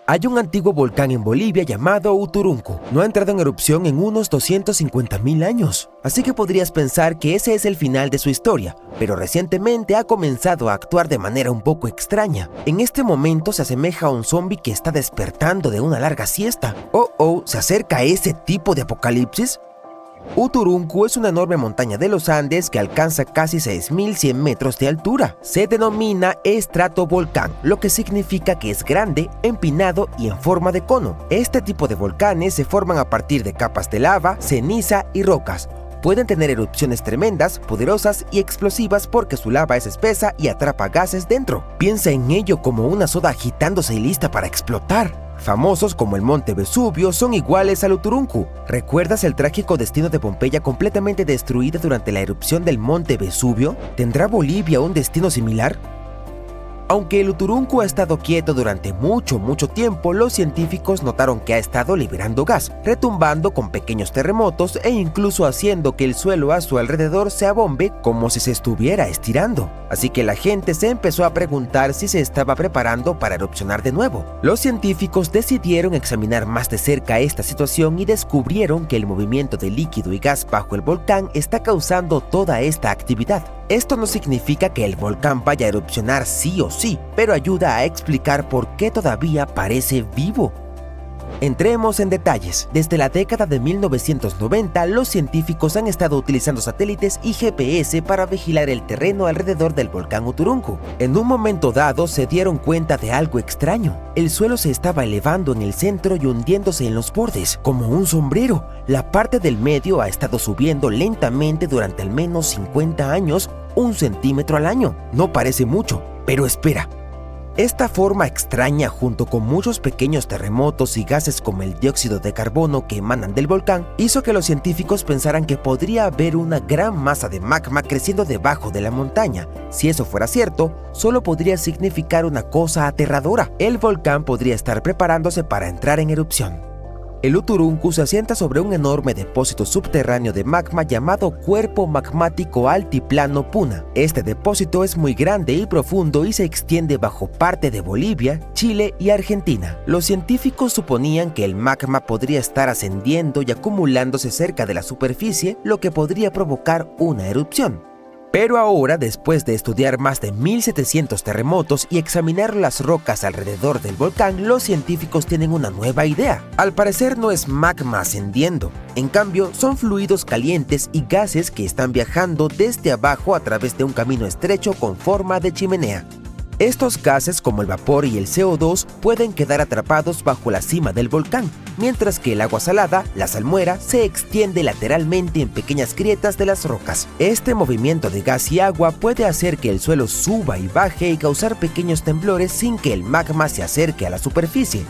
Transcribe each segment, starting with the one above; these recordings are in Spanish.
Hay un antiguo volcán en Bolivia llamado Uturuncu. No ha entrado en erupción en unos 250.000 años. Así que podrías pensar que ese es el final de su historia, pero recientemente ha comenzado a actuar de manera un poco extraña. En este momento se asemeja a un zombie que está despertando de una larga siesta. ¿Se acerca a ese tipo de apocalipsis? Uturuncu es una enorme montaña de los Andes que alcanza casi 6.100 metros de altura. Se denomina estratovolcán, lo que significa que es grande, empinado y en forma de cono. Este tipo de volcanes se forman a partir de capas de lava, ceniza y rocas. Pueden tener erupciones tremendas, poderosas y explosivas porque su lava es espesa y atrapa gases dentro. Piensa en ello como una soda agitándose y lista para explotar. Famosos como el monte Vesubio son iguales al Uturuncu. ¿Recuerdas el trágico destino de Pompeya completamente destruida durante la erupción del monte Vesubio? ¿Tendrá Bolivia un destino similar? Aunque el Uturuncu ha estado quieto durante mucho tiempo, los científicos notaron que ha estado liberando gas, retumbando con pequeños terremotos e incluso haciendo que el suelo a su alrededor se abombe como si se estuviera estirando. Así que la gente se empezó a preguntar si se estaba preparando para erupcionar de nuevo. Los científicos decidieron examinar más de cerca esta situación y descubrieron que el movimiento de líquido y gas bajo el volcán está causando toda esta actividad. Esto no significa que el volcán vaya a erupcionar sí o sí, pero ayuda a explicar por qué todavía parece vivo. Entremos en detalles. Desde la década de 1990, los científicos han estado utilizando satélites y GPS para vigilar el terreno alrededor del volcán Uturuncu. En un momento dado se dieron cuenta de algo extraño. El suelo se estaba elevando en el centro y hundiéndose en los bordes, como un sombrero. La parte del medio ha estado subiendo lentamente durante al menos 50 años, 1 centímetro al año. No parece mucho, pero espera. Esta forma extraña, junto con muchos pequeños terremotos y gases como el dióxido de carbono que emanan del volcán, hizo que los científicos pensaran que podría haber una gran masa de magma creciendo debajo de la montaña. Si eso fuera cierto, solo podría significar una cosa aterradora: el volcán podría estar preparándose para entrar en erupción. El Uturuncu se asienta sobre un enorme depósito subterráneo de magma llamado Cuerpo Magmático Altiplano Puna. Este depósito es muy grande y profundo y se extiende bajo parte de Bolivia, Chile y Argentina. Los científicos suponían que el magma podría estar ascendiendo y acumulándose cerca de la superficie, lo que podría provocar una erupción. Pero ahora, después de estudiar más de 1.700 terremotos y examinar las rocas alrededor del volcán, los científicos tienen una nueva idea. Al parecer no es magma ascendiendo, en cambio son fluidos calientes y gases que están viajando desde abajo a través de un camino estrecho con forma de chimenea. Estos gases, como el vapor y el CO2, pueden quedar atrapados bajo la cima del volcán, mientras que el agua salada, la salmuera, se extiende lateralmente en pequeñas grietas de las rocas. Este movimiento de gas y agua puede hacer que el suelo suba y baje y causar pequeños temblores sin que el magma se acerque a la superficie.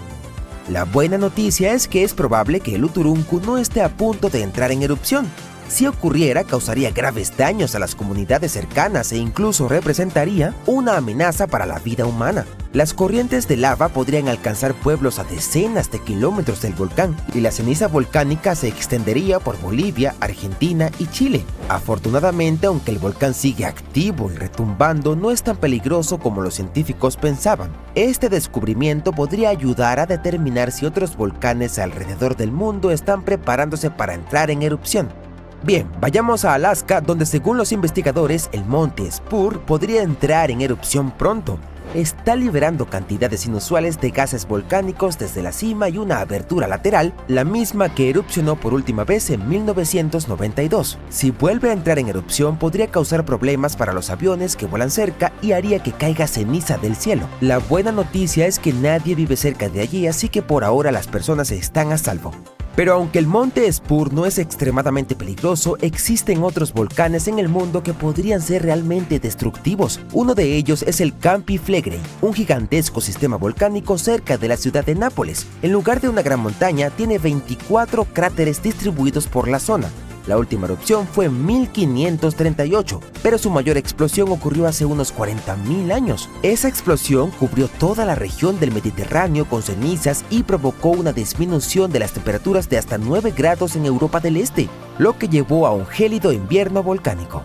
La buena noticia es que es probable que el Uturuncu no esté a punto de entrar en erupción. Si ocurriera, causaría graves daños a las comunidades cercanas e incluso representaría una amenaza para la vida humana. Las corrientes de lava podrían alcanzar pueblos a decenas de kilómetros del volcán y la ceniza volcánica se extendería por Bolivia, Argentina y Chile. Afortunadamente, aunque el volcán sigue activo y retumbando, no es tan peligroso como los científicos pensaban. Este descubrimiento podría ayudar a determinar si otros volcanes alrededor del mundo están preparándose para entrar en erupción. Bien, vayamos a Alaska, donde según los investigadores, el monte Spur podría entrar en erupción pronto. Está liberando cantidades inusuales de gases volcánicos desde la cima y una abertura lateral, la misma que erupcionó por última vez en 1992. Si vuelve a entrar en erupción, podría causar problemas para los aviones que vuelan cerca y haría que caiga ceniza del cielo. La buena noticia es que nadie vive cerca de allí, así que por ahora las personas están a salvo. Pero aunque el monte Spur no es extremadamente peligroso, existen otros volcanes en el mundo que podrían ser realmente destructivos. Uno de ellos es el Campi Flegrei, un gigantesco sistema volcánico cerca de la ciudad de Nápoles. En lugar de una gran montaña, tiene 24 cráteres distribuidos por la zona. La última erupción fue en 1538, pero su mayor explosión ocurrió hace unos 40.000 años. Esa explosión cubrió toda la región del Mediterráneo con cenizas y provocó una disminución de las temperaturas de hasta 9 grados en Europa del Este, lo que llevó a un gélido invierno volcánico.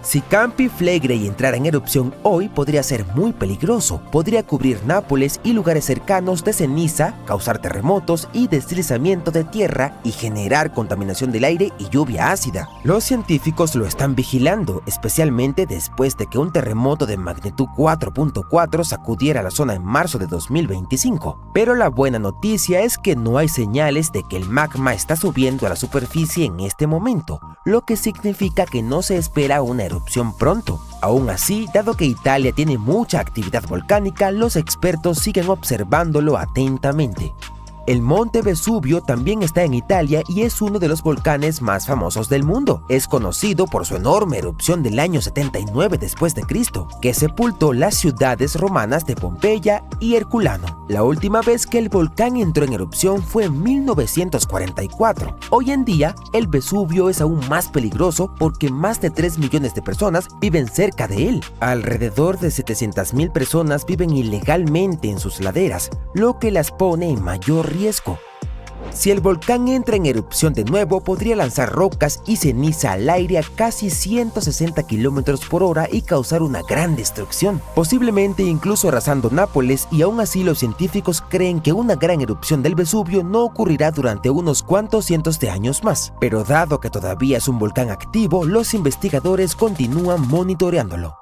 Si Campi Flegrei entrara en erupción hoy, podría ser muy peligroso. Podría cubrir Nápoles y lugares cercanos de ceniza, causar terremotos y deslizamiento de tierra y generar contaminación del aire y lluvia ácida. Los científicos lo están vigilando, especialmente después de que un terremoto de magnitud 4.4 sacudiera la zona en marzo de 2025. Pero la buena noticia es que no hay señales de que el magma está subiendo a la superficie en este momento, lo que significa que no se espera una erupción pronto. Aún así, dado que Italia tiene mucha actividad volcánica, los expertos siguen observándolo atentamente. El monte Vesubio también está en Italia y es uno de los volcanes más famosos del mundo. Es conocido por su enorme erupción del año 79 después de Cristo, que sepultó las ciudades romanas de Pompeya y Herculano. La última vez que el volcán entró en erupción fue en 1944. Hoy en día, el Vesubio es aún más peligroso porque más de 3 millones de personas viven cerca de él. Alrededor de 700.000 personas viven ilegalmente en sus laderas, lo que las pone en mayor riesgo. Si el volcán entra en erupción de nuevo, podría lanzar rocas y ceniza al aire a casi 160 km por hora y causar una gran destrucción, posiblemente incluso arrasando Nápoles, y aún así los científicos creen que una gran erupción del Vesubio no ocurrirá durante unos cuantos cientos de años más. Pero dado que todavía es un volcán activo, los investigadores continúan monitoreándolo.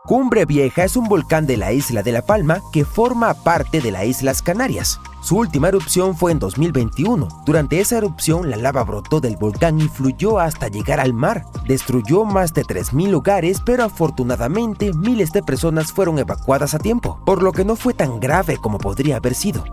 Cumbre Vieja es un volcán de la isla de La Palma que forma parte de las Islas Canarias. Su última erupción fue en 2021. Durante esa erupción, la lava brotó del volcán y fluyó hasta llegar al mar. Destruyó más de 3.000 hogares, pero afortunadamente miles de personas fueron evacuadas a tiempo, por lo que no fue tan grave como podría haber sido.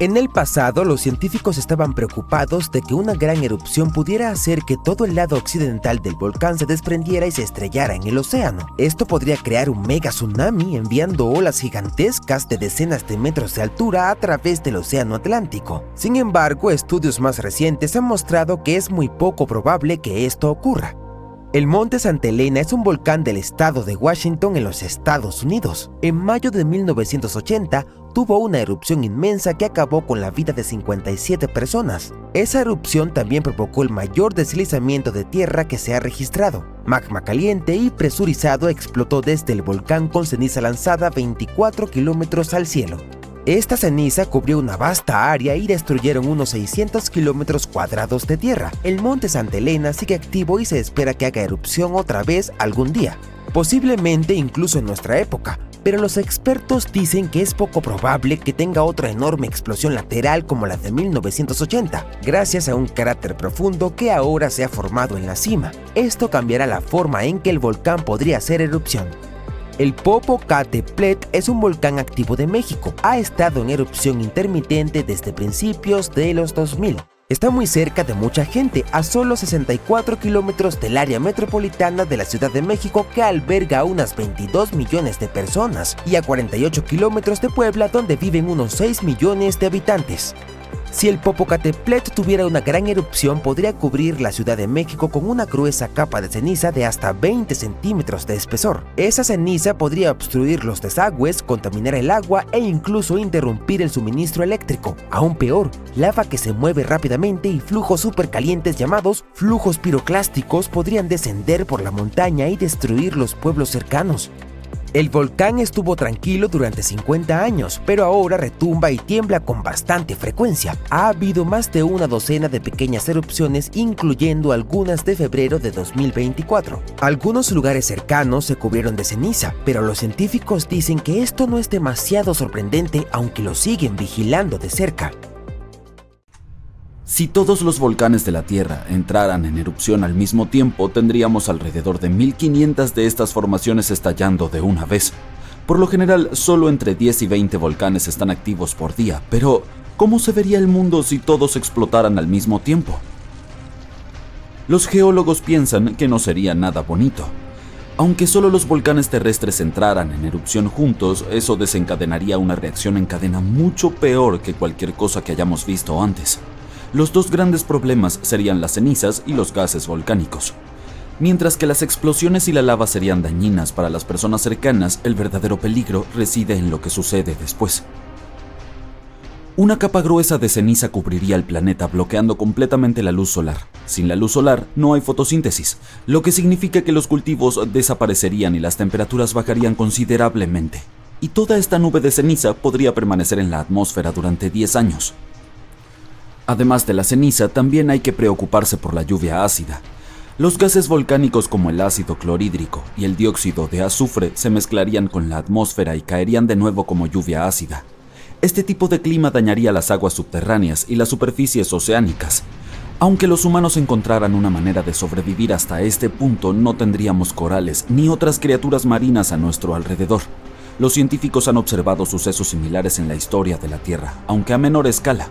En el pasado, los científicos estaban preocupados de que una gran erupción pudiera hacer que todo el lado occidental del volcán se desprendiera y se estrellara en el océano. Esto podría crear un mega tsunami enviando olas gigantescas de decenas de metros de altura a través del océano Atlántico. Sin embargo, estudios más recientes han mostrado que es muy poco probable que esto ocurra. El Monte Santa Elena es un volcán del estado de Washington en los Estados Unidos. En mayo de 1980 tuvo una erupción inmensa que acabó con la vida de 57 personas. Esa erupción también provocó el mayor deslizamiento de tierra que se ha registrado. Magma caliente y presurizado explotó desde el volcán con ceniza lanzada 24 kilómetros al cielo. Esta ceniza cubrió una vasta área y destruyeron unos 600 kilómetros cuadrados de tierra. El Monte Santa Elena sigue activo y se espera que haga erupción otra vez algún día, posiblemente incluso en nuestra época, pero los expertos dicen que es poco probable que tenga otra enorme explosión lateral como la de 1980, gracias a un cráter profundo que ahora se ha formado en la cima. Esto cambiará la forma en que el volcán podría hacer erupción. El Popocatépetl es un volcán activo de México. Ha estado en erupción intermitente desde principios de los 2000. Está muy cerca de mucha gente, a solo 64 kilómetros del área metropolitana de la Ciudad de México, que alberga a unas 22 millones de personas, y a 48 kilómetros de Puebla, donde viven unos 6 millones de habitantes. Si el Popocatépetl tuviera una gran erupción, podría cubrir la Ciudad de México con una gruesa capa de ceniza de hasta 20 centímetros de espesor. Esa ceniza podría obstruir los desagües, contaminar el agua e incluso interrumpir el suministro eléctrico. Aún peor, lava que se mueve rápidamente y flujos supercalientes llamados flujos piroclásticos podrían descender por la montaña y destruir los pueblos cercanos. El volcán estuvo tranquilo durante 50 años, pero ahora retumba y tiembla con bastante frecuencia. Ha habido más de una docena de pequeñas erupciones, incluyendo algunas de febrero de 2024. Algunos lugares cercanos se cubrieron de ceniza, pero los científicos dicen que esto no es demasiado sorprendente, aunque lo siguen vigilando de cerca. Si todos los volcanes de la Tierra entraran en erupción al mismo tiempo, tendríamos alrededor de 1500 de estas formaciones estallando de una vez. Por lo general, solo entre 10 y 20 volcanes están activos por día, pero ¿cómo se vería el mundo si todos explotaran al mismo tiempo? Los geólogos piensan que no sería nada bonito. Aunque solo los volcanes terrestres entraran en erupción juntos, eso desencadenaría una reacción en cadena mucho peor que cualquier cosa que hayamos visto antes. Los dos grandes problemas serían las cenizas y los gases volcánicos. Mientras que las explosiones y la lava serían dañinas para las personas cercanas, el verdadero peligro reside en lo que sucede después. Una capa gruesa de ceniza cubriría el planeta bloqueando completamente la luz solar. Sin la luz solar no hay fotosíntesis, lo que significa que los cultivos desaparecerían y las temperaturas bajarían considerablemente. Y toda esta nube de ceniza podría permanecer en la atmósfera durante 10 años. Además de la ceniza, también hay que preocuparse por la lluvia ácida. Los gases volcánicos como el ácido clorhídrico y el dióxido de azufre se mezclarían con la atmósfera y caerían de nuevo como lluvia ácida. Este tipo de clima dañaría las aguas subterráneas y las superficies oceánicas. Aunque los humanos encontraran una manera de sobrevivir hasta este punto, no tendríamos corales ni otras criaturas marinas a nuestro alrededor. Los científicos han observado sucesos similares en la historia de la Tierra, aunque a menor escala.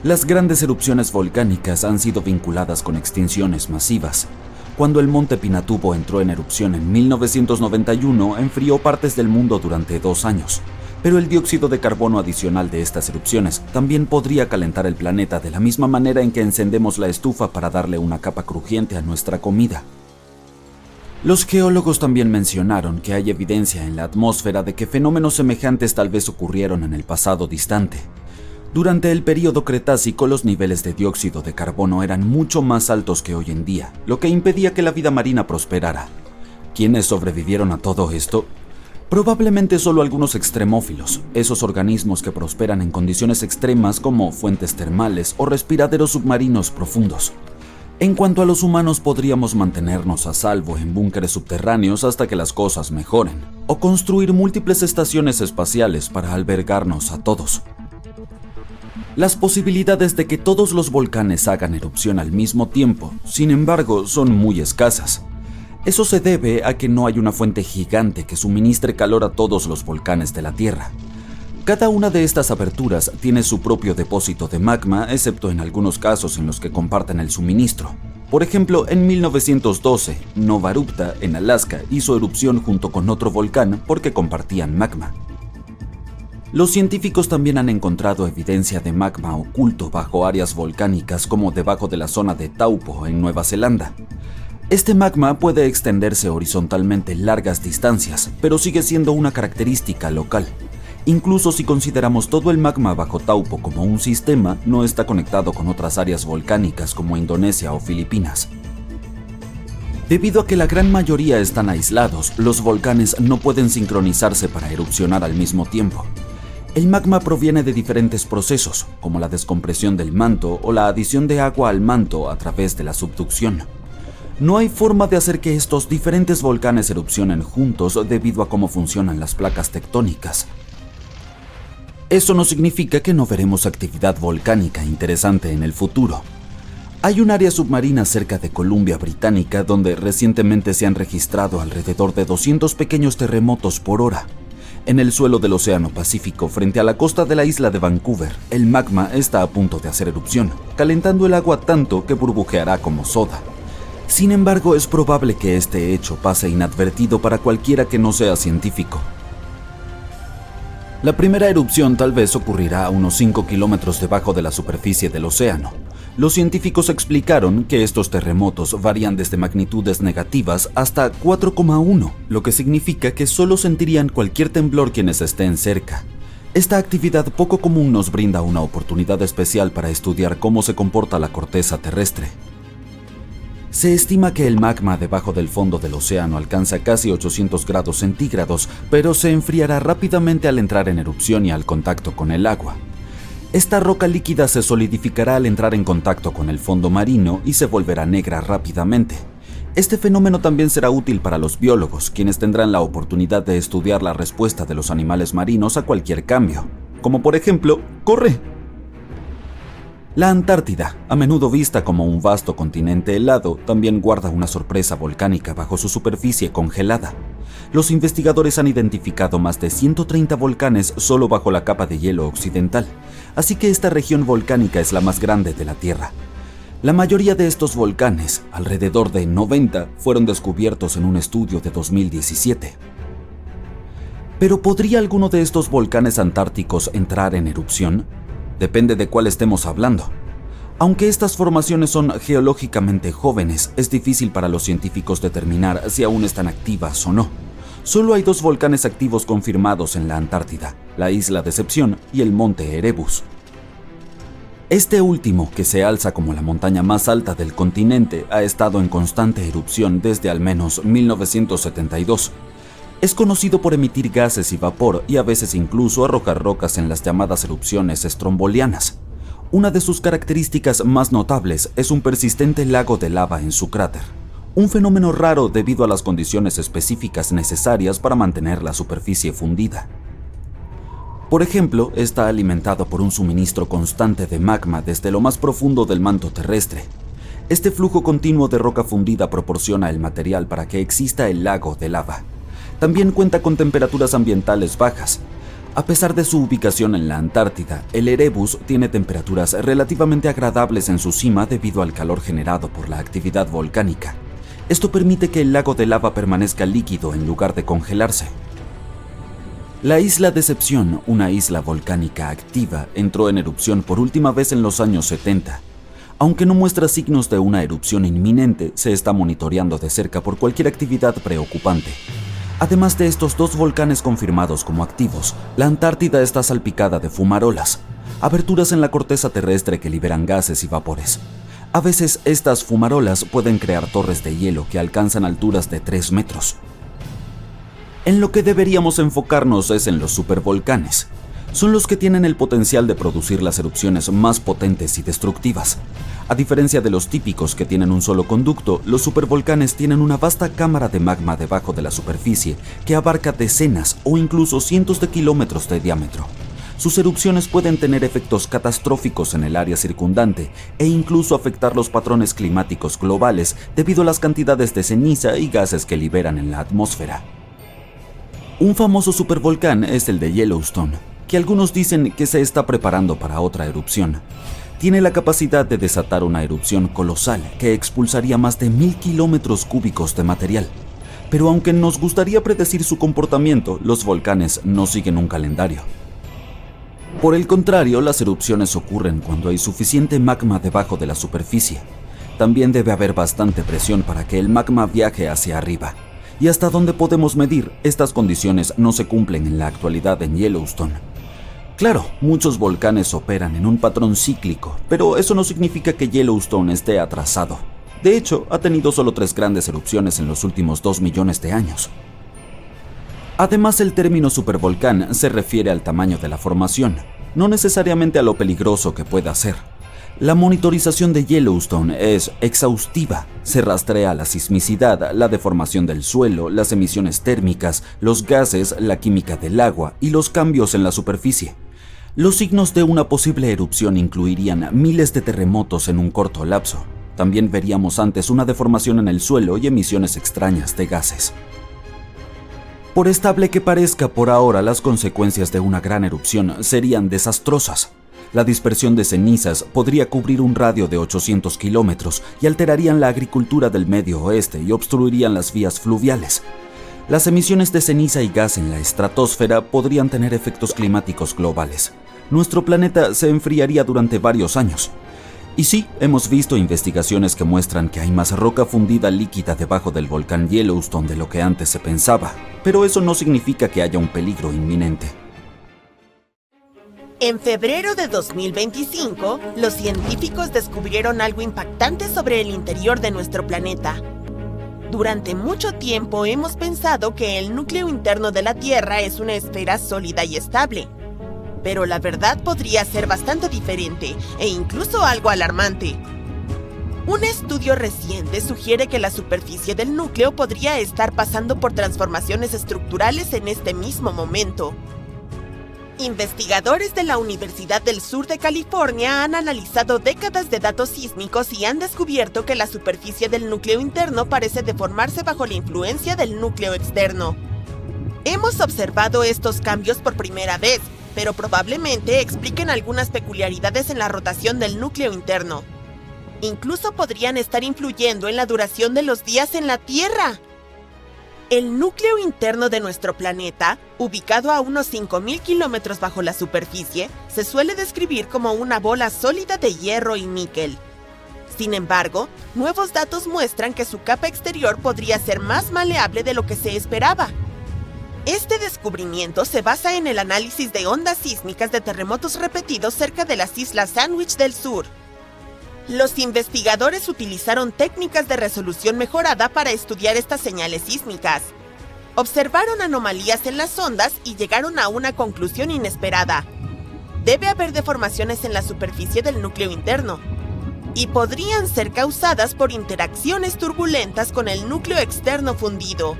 Las grandes erupciones volcánicas han sido vinculadas con extinciones masivas. Cuando el monte Pinatubo entró en erupción en 1991, enfrió partes del mundo durante 2 años. Pero el dióxido de carbono adicional de estas erupciones también podría calentar el planeta de la misma manera en que encendemos la estufa para darle una capa crujiente a nuestra comida. Los geólogos también mencionaron que hay evidencia en la atmósfera de que fenómenos semejantes tal vez ocurrieron en el pasado distante. Durante el período Cretácico, los niveles de dióxido de carbono eran mucho más altos que hoy en día, lo que impedía que la vida marina prosperara. ¿Quiénes sobrevivieron a todo esto? Probablemente solo algunos extremófilos, esos organismos que prosperan en condiciones extremas como fuentes termales o respiraderos submarinos profundos. En cuanto a los humanos, podríamos mantenernos a salvo en búnkeres subterráneos hasta que las cosas mejoren, o construir múltiples estaciones espaciales para albergarnos a todos. Las posibilidades de que todos los volcanes hagan erupción al mismo tiempo, sin embargo, son muy escasas. Eso se debe a que no hay una fuente gigante que suministre calor a todos los volcanes de la Tierra. Cada una de estas aberturas tiene su propio depósito de magma, excepto en algunos casos en los que comparten el suministro. Por ejemplo, en 1912, Nova Rupta, en Alaska, hizo erupción junto con otro volcán porque compartían magma. Los científicos también han encontrado evidencia de magma oculto bajo áreas volcánicas como debajo de la zona de Taupo, en Nueva Zelanda. Este magma puede extenderse horizontalmente largas distancias, pero sigue siendo una característica local. Incluso si consideramos todo el magma bajo Taupo como un sistema, no está conectado con otras áreas volcánicas como Indonesia o Filipinas. Debido a que la gran mayoría están aislados, los volcanes no pueden sincronizarse para erupcionar al mismo tiempo. El magma proviene de diferentes procesos, como la descompresión del manto o la adición de agua al manto a través de la subducción. No hay forma de hacer que estos diferentes volcanes erupcionen juntos debido a cómo funcionan las placas tectónicas. Eso no significa que no veremos actividad volcánica interesante en el futuro. Hay un área submarina cerca de Columbia Británica donde recientemente se han registrado alrededor de 200 pequeños terremotos por hora. En el suelo del Océano Pacífico, frente a la costa de la isla de Vancouver, el magma está a punto de hacer erupción, calentando el agua tanto que burbujeará como soda. Sin embargo, es probable que este hecho pase inadvertido para cualquiera que no sea científico. La primera erupción tal vez ocurrirá a unos 5 kilómetros debajo de la superficie del océano. Los científicos explicaron que estos terremotos varían desde magnitudes negativas hasta 4,1, lo que significa que solo sentirían cualquier temblor quienes estén cerca. Esta actividad poco común nos brinda una oportunidad especial para estudiar cómo se comporta la corteza terrestre. Se estima que el magma debajo del fondo del océano alcanza casi 800 grados centígrados, pero se enfriará rápidamente al entrar en erupción y al contacto con el agua. Esta roca líquida se solidificará al entrar en contacto con el fondo marino y se volverá negra rápidamente. Este fenómeno también será útil para los biólogos, quienes tendrán la oportunidad de estudiar la respuesta de los animales marinos a cualquier cambio, como por ejemplo, ¡corre! La Antártida, a menudo vista como un vasto continente helado, también guarda una sorpresa volcánica bajo su superficie congelada. Los investigadores han identificado más de 130 volcanes solo bajo la capa de hielo occidental, así que esta región volcánica es la más grande de la Tierra. La mayoría de estos volcanes, alrededor de 90, fueron descubiertos en un estudio de 2017. ¿Pero podría alguno de estos volcanes antárticos entrar en erupción? Depende de cuál estemos hablando. Aunque estas formaciones son geológicamente jóvenes, es difícil para los científicos determinar si aún están activas o no. Solo hay 2 volcanes activos confirmados en la Antártida, la isla Decepción y el monte Erebus. Este último, que se alza como la montaña más alta del continente, ha estado en constante erupción desde al menos 1972. Es conocido por emitir gases y vapor y a veces incluso arrojar rocas en las llamadas erupciones estrombolianas. Una de sus características más notables es un persistente lago de lava en su cráter, un fenómeno raro debido a las condiciones específicas necesarias para mantener la superficie fundida. Por ejemplo, está alimentado por un suministro constante de magma desde lo más profundo del manto terrestre. Este flujo continuo de roca fundida proporciona el material para que exista el lago de lava. También cuenta con temperaturas ambientales bajas. A pesar de su ubicación en la Antártida, el Erebus tiene temperaturas relativamente agradables en su cima debido al calor generado por la actividad volcánica. Esto permite que el lago de lava permanezca líquido en lugar de congelarse. La isla Decepción, una isla volcánica activa, entró en erupción por última vez en los años 70. Aunque no muestra signos de una erupción inminente, se está monitoreando de cerca por cualquier actividad preocupante. Además de estos 2 volcanes confirmados como activos, la Antártida está salpicada de fumarolas, aberturas en la corteza terrestre que liberan gases y vapores. A veces estas fumarolas pueden crear torres de hielo que alcanzan alturas de 3 metros. En lo que deberíamos enfocarnos es en los supervolcanes. Son los que tienen el potencial de producir las erupciones más potentes y destructivas. A diferencia de los típicos que tienen un solo conducto, los supervolcanes tienen una vasta cámara de magma debajo de la superficie que abarca decenas o incluso cientos de kilómetros de diámetro. Sus erupciones pueden tener efectos catastróficos en el área circundante e incluso afectar los patrones climáticos globales debido a las cantidades de ceniza y gases que liberan en la atmósfera. Un famoso supervolcán es el de Yellowstone, que algunos dicen que se está preparando para otra erupción. Tiene la capacidad de desatar una erupción colosal que expulsaría más de 1000 kilómetros cúbicos de material. Pero aunque nos gustaría predecir su comportamiento, los volcanes no siguen un calendario. Por el contrario, las erupciones ocurren cuando hay suficiente magma debajo de la superficie. También debe haber bastante presión para que el magma viaje hacia arriba. Y hasta donde podemos medir, estas condiciones no se cumplen en la actualidad en Yellowstone. Claro, muchos volcanes operan en un patrón cíclico, pero eso no significa que Yellowstone esté atrasado. De hecho, ha tenido solo 3 grandes erupciones en los últimos 2 millones de años. Además, el término supervolcán se refiere al tamaño de la formación, no necesariamente a lo peligroso que pueda ser. La monitorización de Yellowstone es exhaustiva. Se rastrea la sismicidad, la deformación del suelo, las emisiones térmicas, los gases, la química del agua y los cambios en la superficie. Los signos de una posible erupción incluirían miles de terremotos en un corto lapso. También veríamos antes una deformación en el suelo y emisiones extrañas de gases. Por estable que parezca por ahora, las consecuencias de una gran erupción serían desastrosas. La dispersión de cenizas podría cubrir un radio de 800 kilómetros y alterarían la agricultura del Medio Oeste y obstruirían las vías fluviales. Las emisiones de ceniza y gas en la estratosfera podrían tener efectos climáticos globales. Nuestro planeta se enfriaría durante varios años. Y sí, hemos visto investigaciones que muestran que hay más roca fundida líquida debajo del volcán Yellowstone de lo que antes se pensaba, pero eso no significa que haya un peligro inminente. En febrero de 2025, los científicos descubrieron algo impactante sobre el interior de nuestro planeta. Durante mucho tiempo hemos pensado que el núcleo interno de la Tierra es una esfera sólida y estable. Pero la verdad podría ser bastante diferente e incluso algo alarmante. Un estudio reciente sugiere que la superficie del núcleo podría estar pasando por transformaciones estructurales en este mismo momento. Investigadores de la Universidad del Sur de California han analizado décadas de datos sísmicos y han descubierto que la superficie del núcleo interno parece deformarse bajo la influencia del núcleo externo. Hemos observado estos cambios por primera vez, pero probablemente expliquen algunas peculiaridades en la rotación del núcleo interno. Incluso podrían estar influyendo en la duración de los días en la Tierra. El núcleo interno de nuestro planeta, ubicado a unos 5.000 kilómetros bajo la superficie, se suele describir como una bola sólida de hierro y níquel. Sin embargo, nuevos datos muestran que su capa exterior podría ser más maleable de lo que se esperaba. Este descubrimiento se basa en el análisis de ondas sísmicas de terremotos repetidos cerca de las Islas Sandwich del Sur. Los investigadores utilizaron técnicas de resolución mejorada para estudiar estas señales sísmicas. Observaron anomalías en las ondas y llegaron a una conclusión inesperada. Debe haber deformaciones en la superficie del núcleo interno, y podrían ser causadas por interacciones turbulentas con el núcleo externo fundido.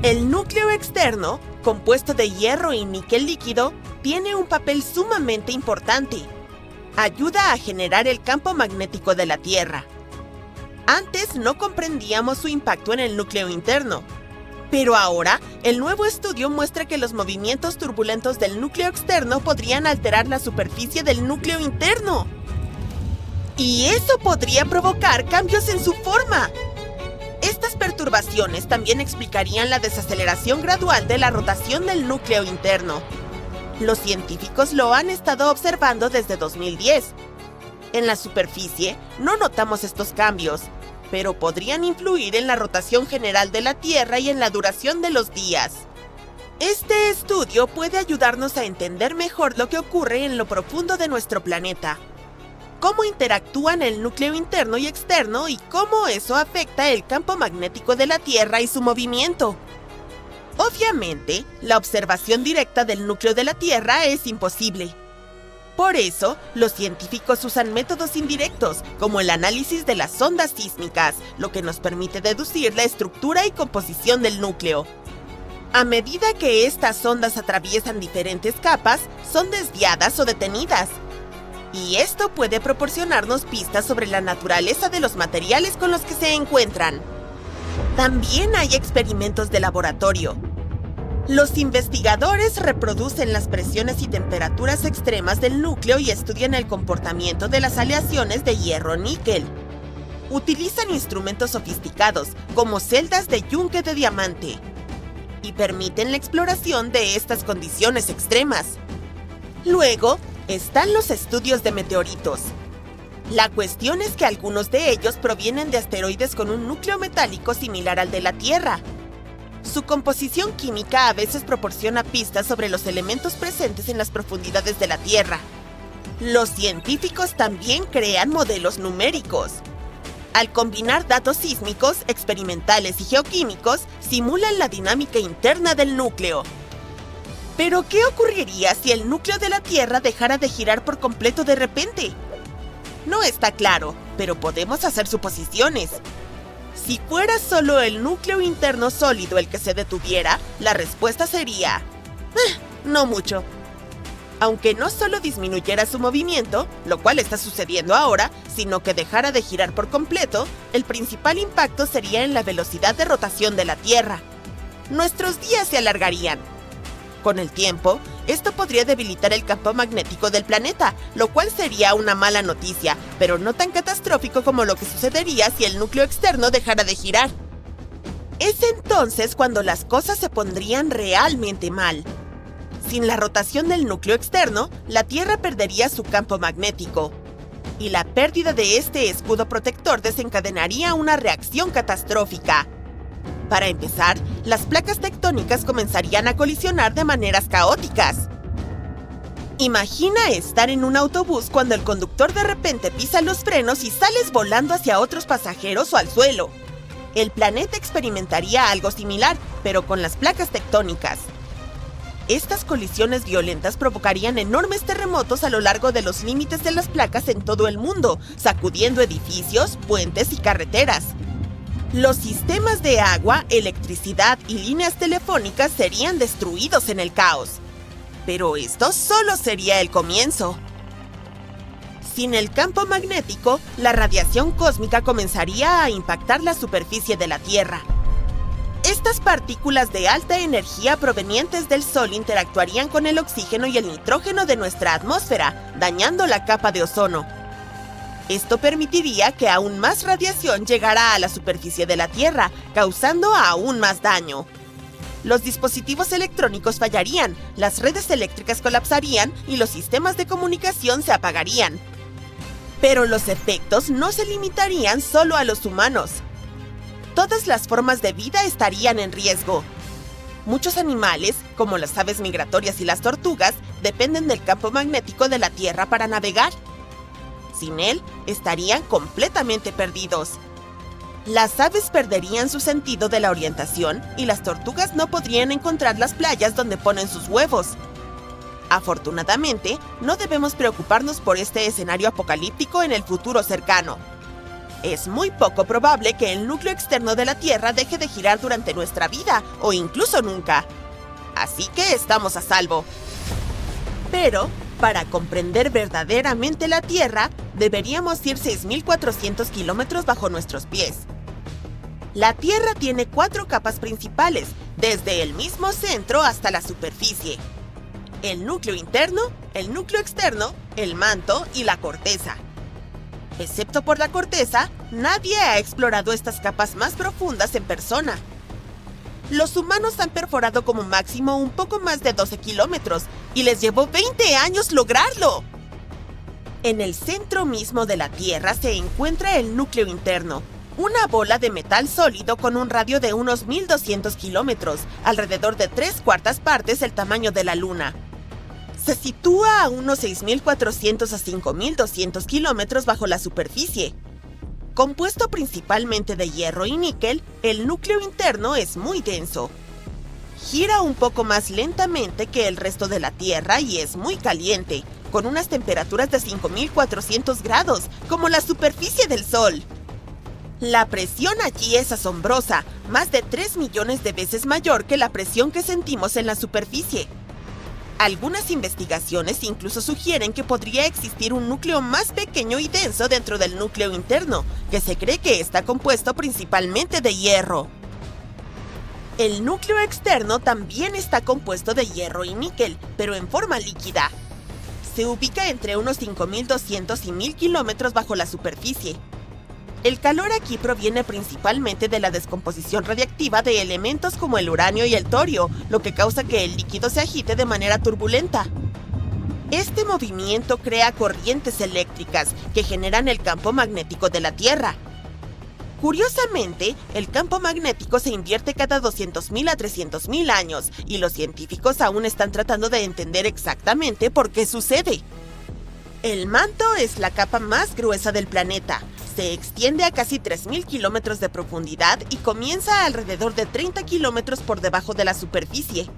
El núcleo externo, compuesto de hierro y níquel líquido, tiene un papel sumamente importante. Ayuda a generar el campo magnético de la Tierra. Antes no comprendíamos su impacto en el núcleo interno, pero ahora el nuevo estudio muestra que los movimientos turbulentos del núcleo externo podrían alterar la superficie del núcleo interno. Y eso podría provocar cambios en su forma. Estas perturbaciones también explicarían la desaceleración gradual de la rotación del núcleo interno. Los científicos lo han estado observando desde 2010. En la superficie no notamos estos cambios, pero podrían influir en la rotación general de la Tierra y en la duración de los días. Este estudio puede ayudarnos a entender mejor lo que ocurre en lo profundo de nuestro planeta, cómo interactúan el núcleo interno y externo y cómo eso afecta el campo magnético de la Tierra y su movimiento. Obviamente, la observación directa del núcleo de la Tierra es imposible. Por eso, los científicos usan métodos indirectos, como el análisis de las ondas sísmicas, lo que nos permite deducir la estructura y composición del núcleo. A medida que estas ondas atraviesan diferentes capas, son desviadas o detenidas. Y esto puede proporcionarnos pistas sobre la naturaleza de los materiales con los que se encuentran. También hay experimentos de laboratorio. Los investigadores reproducen las presiones y temperaturas extremas del núcleo y estudian el comportamiento de las aleaciones de hierro-níquel. Utilizan instrumentos sofisticados, como celdas de yunque de diamante, y permiten la exploración de estas condiciones extremas. Luego, están los estudios de meteoritos. La cuestión es que algunos de ellos provienen de asteroides con un núcleo metálico similar al de la Tierra. Su composición química a veces proporciona pistas sobre los elementos presentes en las profundidades de la Tierra. Los científicos también crean modelos numéricos. Al combinar datos sísmicos, experimentales y geoquímicos, simulan la dinámica interna del núcleo. ¿Pero qué ocurriría si el núcleo de la Tierra dejara de girar por completo de repente? No está claro, pero podemos hacer suposiciones. Si fuera solo el núcleo interno sólido el que se detuviera, la respuesta sería... no mucho. Aunque no solo disminuyera su movimiento, lo cual está sucediendo ahora, sino que dejara de girar por completo, el principal impacto sería en la velocidad de rotación de la Tierra. Nuestros días se alargarían. Con el tiempo, esto podría debilitar el campo magnético del planeta, lo cual sería una mala noticia, pero no tan catastrófico como lo que sucedería si el núcleo externo dejara de girar. Es entonces cuando las cosas se pondrían realmente mal. Sin la rotación del núcleo externo, la Tierra perdería su campo magnético, y la pérdida de este escudo protector desencadenaría una reacción catastrófica. Para empezar, las placas tectónicas comenzarían a colisionar de maneras caóticas. Imagina estar en un autobús cuando el conductor de repente pisa los frenos y sales volando hacia otros pasajeros o al suelo. El planeta experimentaría algo similar, pero con las placas tectónicas. Estas colisiones violentas provocarían enormes terremotos a lo largo de los límites de las placas en todo el mundo, sacudiendo edificios, puentes y carreteras. Los sistemas de agua, electricidad y líneas telefónicas serían destruidos en el caos. Pero esto solo sería el comienzo. Sin el campo magnético, la radiación cósmica comenzaría a impactar la superficie de la Tierra. Estas partículas de alta energía provenientes del Sol interactuarían con el oxígeno y el nitrógeno de nuestra atmósfera, dañando la capa de ozono. Esto permitiría que aún más radiación llegara a la superficie de la Tierra, causando aún más daño. Los dispositivos electrónicos fallarían, las redes eléctricas colapsarían y los sistemas de comunicación se apagarían. Pero los efectos no se limitarían solo a los humanos. Todas las formas de vida estarían en riesgo. Muchos animales, como las aves migratorias y las tortugas, dependen del campo magnético de la Tierra para navegar. Sin él, estarían completamente perdidos. Las aves perderían su sentido de la orientación y las tortugas no podrían encontrar las playas donde ponen sus huevos. Afortunadamente, no debemos preocuparnos por este escenario apocalíptico en el futuro cercano. Es muy poco probable que el núcleo externo de la Tierra deje de girar durante nuestra vida, o incluso nunca. Así que estamos a salvo. Pero, para comprender verdaderamente la Tierra, deberíamos ir 6.400 kilómetros bajo nuestros pies. La Tierra tiene 4 capas principales, desde el mismo centro hasta la superficie. El núcleo interno, el núcleo externo, el manto y la corteza. Excepto por la corteza, nadie ha explorado estas capas más profundas en persona. Los humanos han perforado como máximo un poco más de 12 kilómetros y les llevó 20 años lograrlo. En el centro mismo de la Tierra se encuentra el núcleo interno, una bola de metal sólido con un radio de unos 1.200 kilómetros, alrededor de 3/4 partes el tamaño de la Luna. Se sitúa a unos 6.400 a 5.200 kilómetros bajo la superficie. Compuesto principalmente de hierro y níquel, el núcleo interno es muy denso. Gira un poco más lentamente que el resto de la Tierra y es muy caliente, con unas temperaturas de 5.400 grados, como la superficie del Sol. La presión allí es asombrosa, más de 3 millones de veces mayor que la presión que sentimos en la superficie. Algunas investigaciones incluso sugieren que podría existir un núcleo más pequeño y denso dentro del núcleo interno, que se cree que está compuesto principalmente de hierro. El núcleo externo también está compuesto de hierro y níquel, pero en forma líquida. Se ubica entre unos 5.200 y 1.000 kilómetros bajo la superficie. El calor aquí proviene principalmente de la descomposición radiactiva de elementos como el uranio y el torio, lo que causa que el líquido se agite de manera turbulenta. Este movimiento crea corrientes eléctricas que generan el campo magnético de la Tierra. Curiosamente, el campo magnético se invierte cada 200.000 a 300.000 años y los científicos aún están tratando de entender exactamente por qué sucede. El manto es la capa más gruesa del planeta. Se extiende a casi 3.000 kilómetros de profundidad y comienza a alrededor de 30 kilómetros por debajo de la superficie.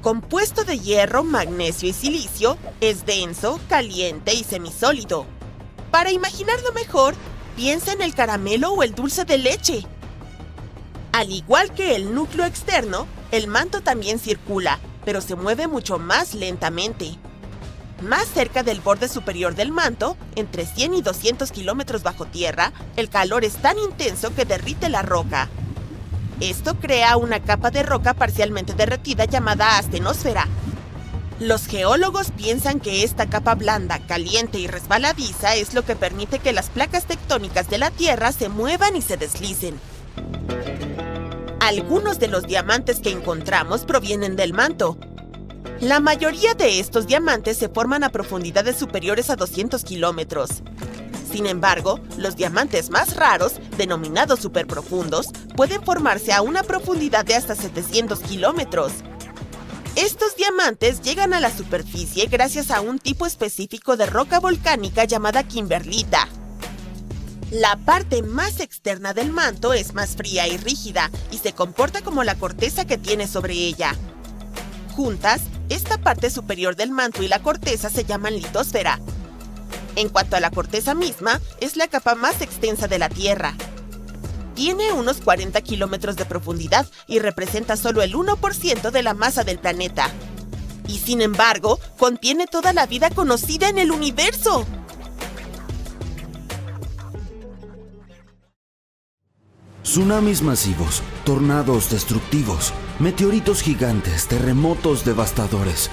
Compuesto de hierro, magnesio y silicio, es denso, caliente y semisólido. Para imaginarlo mejor, piensa en el caramelo o el dulce de leche. Al igual que el núcleo externo, el manto también circula, pero se mueve mucho más lentamente. Más cerca del borde superior del manto, entre 100 y 200 kilómetros bajo tierra, el calor es tan intenso que derrite la roca. Esto crea una capa de roca parcialmente derretida llamada astenosfera. Los geólogos piensan que esta capa blanda, caliente y resbaladiza es lo que permite que las placas tectónicas de la Tierra se muevan y se deslicen. Algunos de los diamantes que encontramos provienen del manto. La mayoría de estos diamantes se forman a profundidades superiores a 200 kilómetros. Sin embargo, los diamantes más raros, denominados superprofundos, pueden formarse a una profundidad de hasta 700 kilómetros. Estos diamantes llegan a la superficie gracias a un tipo específico de roca volcánica llamada kimberlita. La parte más externa del manto es más fría y rígida y se comporta como la corteza que tiene sobre ella. Juntas, esta parte superior del manto y la corteza se llaman litosfera. En cuanto a la corteza misma, es la capa más extensa de la Tierra. Tiene unos 40 kilómetros de profundidad y representa solo el 1% de la masa del planeta. Y sin embargo, contiene toda la vida conocida en el universo. Tsunamis masivos, tornados destructivos, meteoritos gigantes, terremotos devastadores.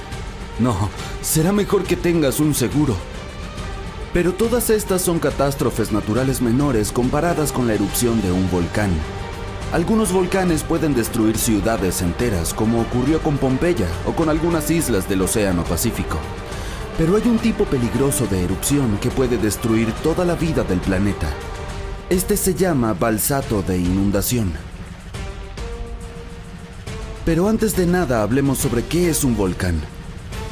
No, será mejor que tengas un seguro. Pero todas estas son catástrofes naturales menores comparadas con la erupción de un volcán. Algunos volcanes pueden destruir ciudades enteras, como ocurrió con Pompeya o con algunas islas del Océano Pacífico. Pero hay un tipo peligroso de erupción que puede destruir toda la vida del planeta. Este se llama balsato de inundación. Pero antes de nada, hablemos sobre qué es un volcán.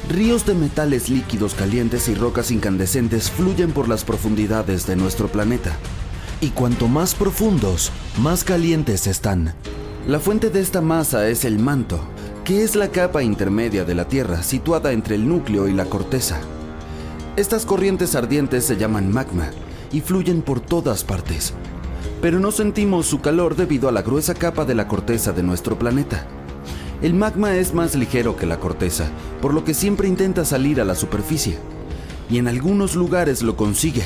Ríos de metales líquidos calientes y rocas incandescentes fluyen por las profundidades de nuestro planeta. Y cuanto más profundos, más calientes están. La fuente de esta masa es el manto, que es la capa intermedia de la Tierra, situada entre el núcleo y la corteza. Estas corrientes ardientes se llaman magma y fluyen por todas partes. Pero no sentimos su calor debido a la gruesa capa de la corteza de nuestro planeta. El magma es más ligero que la corteza, por lo que siempre intenta salir a la superficie. Y en algunos lugares lo consigue.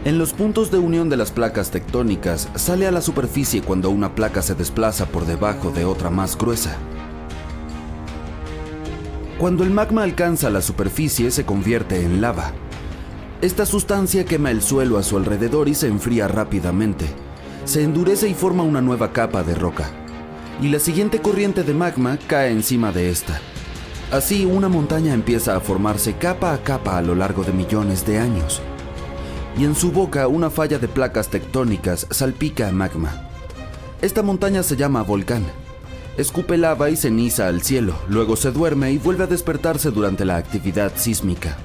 En los puntos de unión de las placas tectónicas, sale a la superficie cuando una placa se desplaza por debajo de otra más gruesa. Cuando el magma alcanza la superficie, se convierte en lava. Esta sustancia quema el suelo a su alrededor y se enfría rápidamente. Se endurece y forma una nueva capa de roca. Y la siguiente corriente de magma cae encima de esta. Así, una montaña empieza a formarse capa a capa a lo largo de millones de años. Y en su boca, una falla de placas tectónicas salpica magma. Esta montaña se llama volcán. Escupe lava y ceniza al cielo, luego se duerme y vuelve a despertarse durante la actividad sísmica.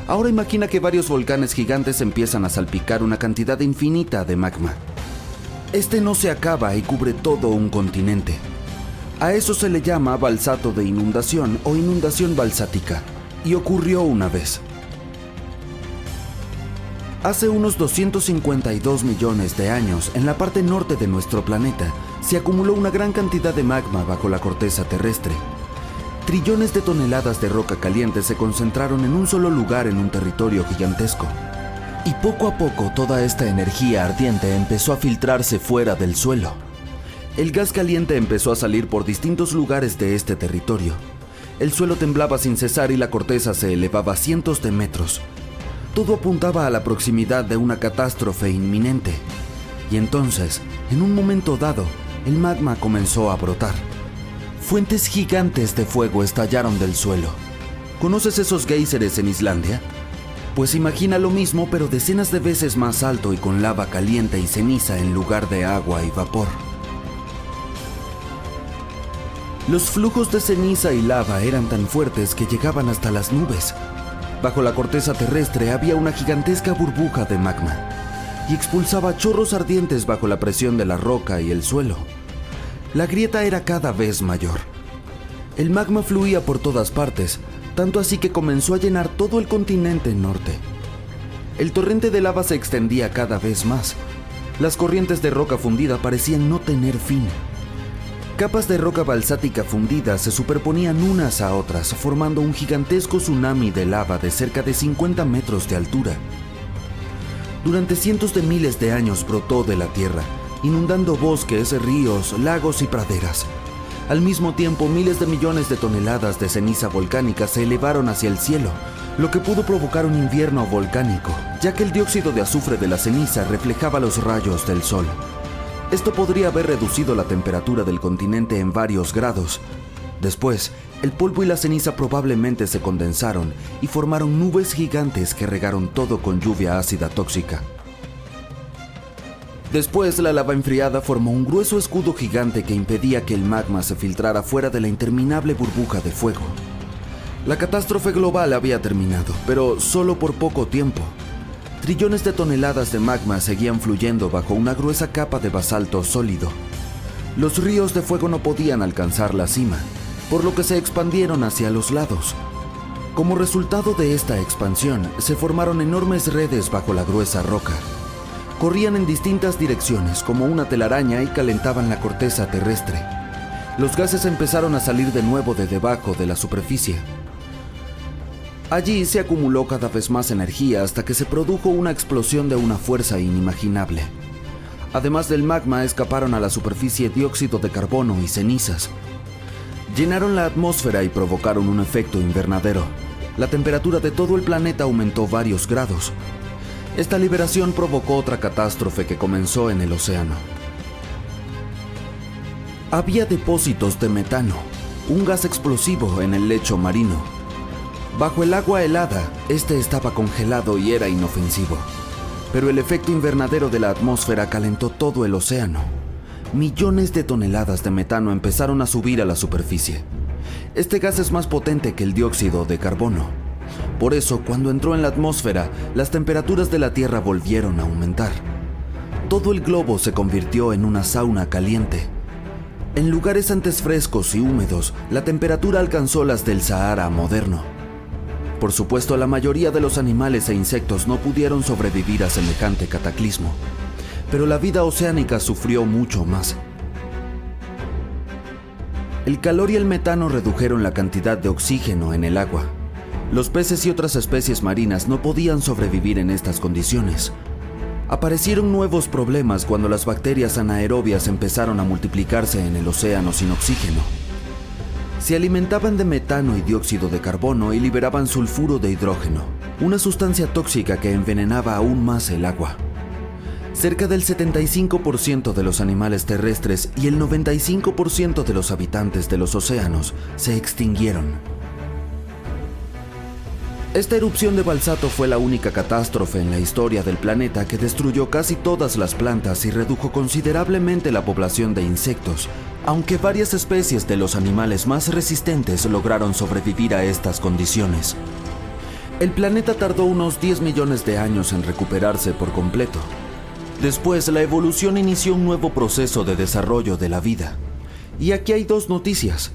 Ahora imagina que varios volcanes gigantes empiezan a salpicar una cantidad infinita de magma. Este no se acaba y cubre todo un continente. A eso se le llama balsato de inundación o inundación balsática, y ocurrió una vez. Hace unos 252 millones de años, en la parte norte de nuestro planeta, se acumuló una gran cantidad de magma bajo la corteza terrestre. Trillones de toneladas de roca caliente se concentraron en un solo lugar en un territorio gigantesco. Y poco a poco toda esta energía ardiente empezó a filtrarse fuera del suelo. El gas caliente empezó a salir por distintos lugares de este territorio. El suelo temblaba sin cesar y la corteza se elevaba cientos de metros. Todo apuntaba a la proximidad de una catástrofe inminente. Y entonces, en un momento dado, el magma comenzó a brotar. Fuentes gigantes de fuego estallaron del suelo. ¿Conoces esos géiseres en Islandia? Pues imagina lo mismo, pero decenas de veces más alto y con lava caliente y ceniza en lugar de agua y vapor. Los flujos de ceniza y lava eran tan fuertes que llegaban hasta las nubes. Bajo la corteza terrestre había una gigantesca burbuja de magma y expulsaba chorros ardientes bajo la presión de la roca y el suelo. La grieta era cada vez mayor. El magma fluía por todas partes, tanto así que comenzó a llenar todo el continente norte. El torrente de lava se extendía cada vez más. Las corrientes de roca fundida parecían no tener fin. Capas de roca balsática fundida se superponían unas a otras, formando un gigantesco tsunami de lava de cerca de 50 metros de altura. Durante cientos de miles de años brotó de la tierra, inundando bosques, ríos, lagos y praderas. Al mismo tiempo, miles de millones de toneladas de ceniza volcánica se elevaron hacia el cielo, lo que pudo provocar un invierno volcánico, ya que el dióxido de azufre de la ceniza reflejaba los rayos del sol. Esto podría haber reducido la temperatura del continente en varios grados. Después, el polvo y la ceniza probablemente se condensaron y formaron nubes gigantes que regaron todo con lluvia ácida tóxica. Después, la lava enfriada formó un grueso escudo gigante que impedía que el magma se filtrara fuera de la interminable burbuja de fuego. La catástrofe global había terminado, pero solo por poco tiempo. Trillones de toneladas de magma seguían fluyendo bajo una gruesa capa de basalto sólido. Los ríos de fuego no podían alcanzar la cima, por lo que se expandieron hacia los lados. Como resultado de esta expansión, se formaron enormes redes bajo la gruesa roca. Corrían en distintas direcciones como una telaraña y calentaban la corteza terrestre. Los gases empezaron a salir de nuevo de debajo de la superficie. Allí se acumuló cada vez más energía hasta que se produjo una explosión de una fuerza inimaginable. Además del magma, escaparon a la superficie dióxido de carbono y cenizas. Llenaron la atmósfera y provocaron un efecto invernadero. La temperatura de todo el planeta aumentó varios grados. Esta liberación provocó otra catástrofe que comenzó en el océano. Había depósitos de metano, un gas explosivo en el lecho marino. Bajo el agua helada, este estaba congelado y era inofensivo. Pero el efecto invernadero de la atmósfera calentó todo el océano. millones de toneladas de metano empezaron a subir a la superficie. Este gas es más potente que el dióxido de carbono. Por eso, cuando entró en la atmósfera, las temperaturas de la Tierra volvieron a aumentar. Todo el globo se convirtió en una sauna caliente. En lugares antes frescos y húmedos, la temperatura alcanzó las del Sahara moderno. Por supuesto, la mayoría de los animales e insectos no pudieron sobrevivir a semejante cataclismo, pero la vida oceánica sufrió mucho más. El calor y el metano redujeron la cantidad de oxígeno en el agua. Los peces y otras especies marinas no podían sobrevivir en estas condiciones. Aparecieron nuevos problemas cuando las bacterias anaerobias empezaron a multiplicarse en el océano sin oxígeno. Se alimentaban de metano y dióxido de carbono y liberaban sulfuro de hidrógeno, una sustancia tóxica que envenenaba aún más el agua. Cerca del 75% de los animales terrestres y el 95% de los habitantes de los océanos se extinguieron. Esta erupción de Balsato fue la única catástrofe en la historia del planeta que destruyó casi todas las plantas y redujo considerablemente la población de insectos, aunque varias especies de los animales más resistentes lograron sobrevivir a estas condiciones. El planeta tardó unos 10 millones de años en recuperarse por completo. Después, la evolución inició un nuevo proceso de desarrollo de la vida. Y aquí hay dos noticias.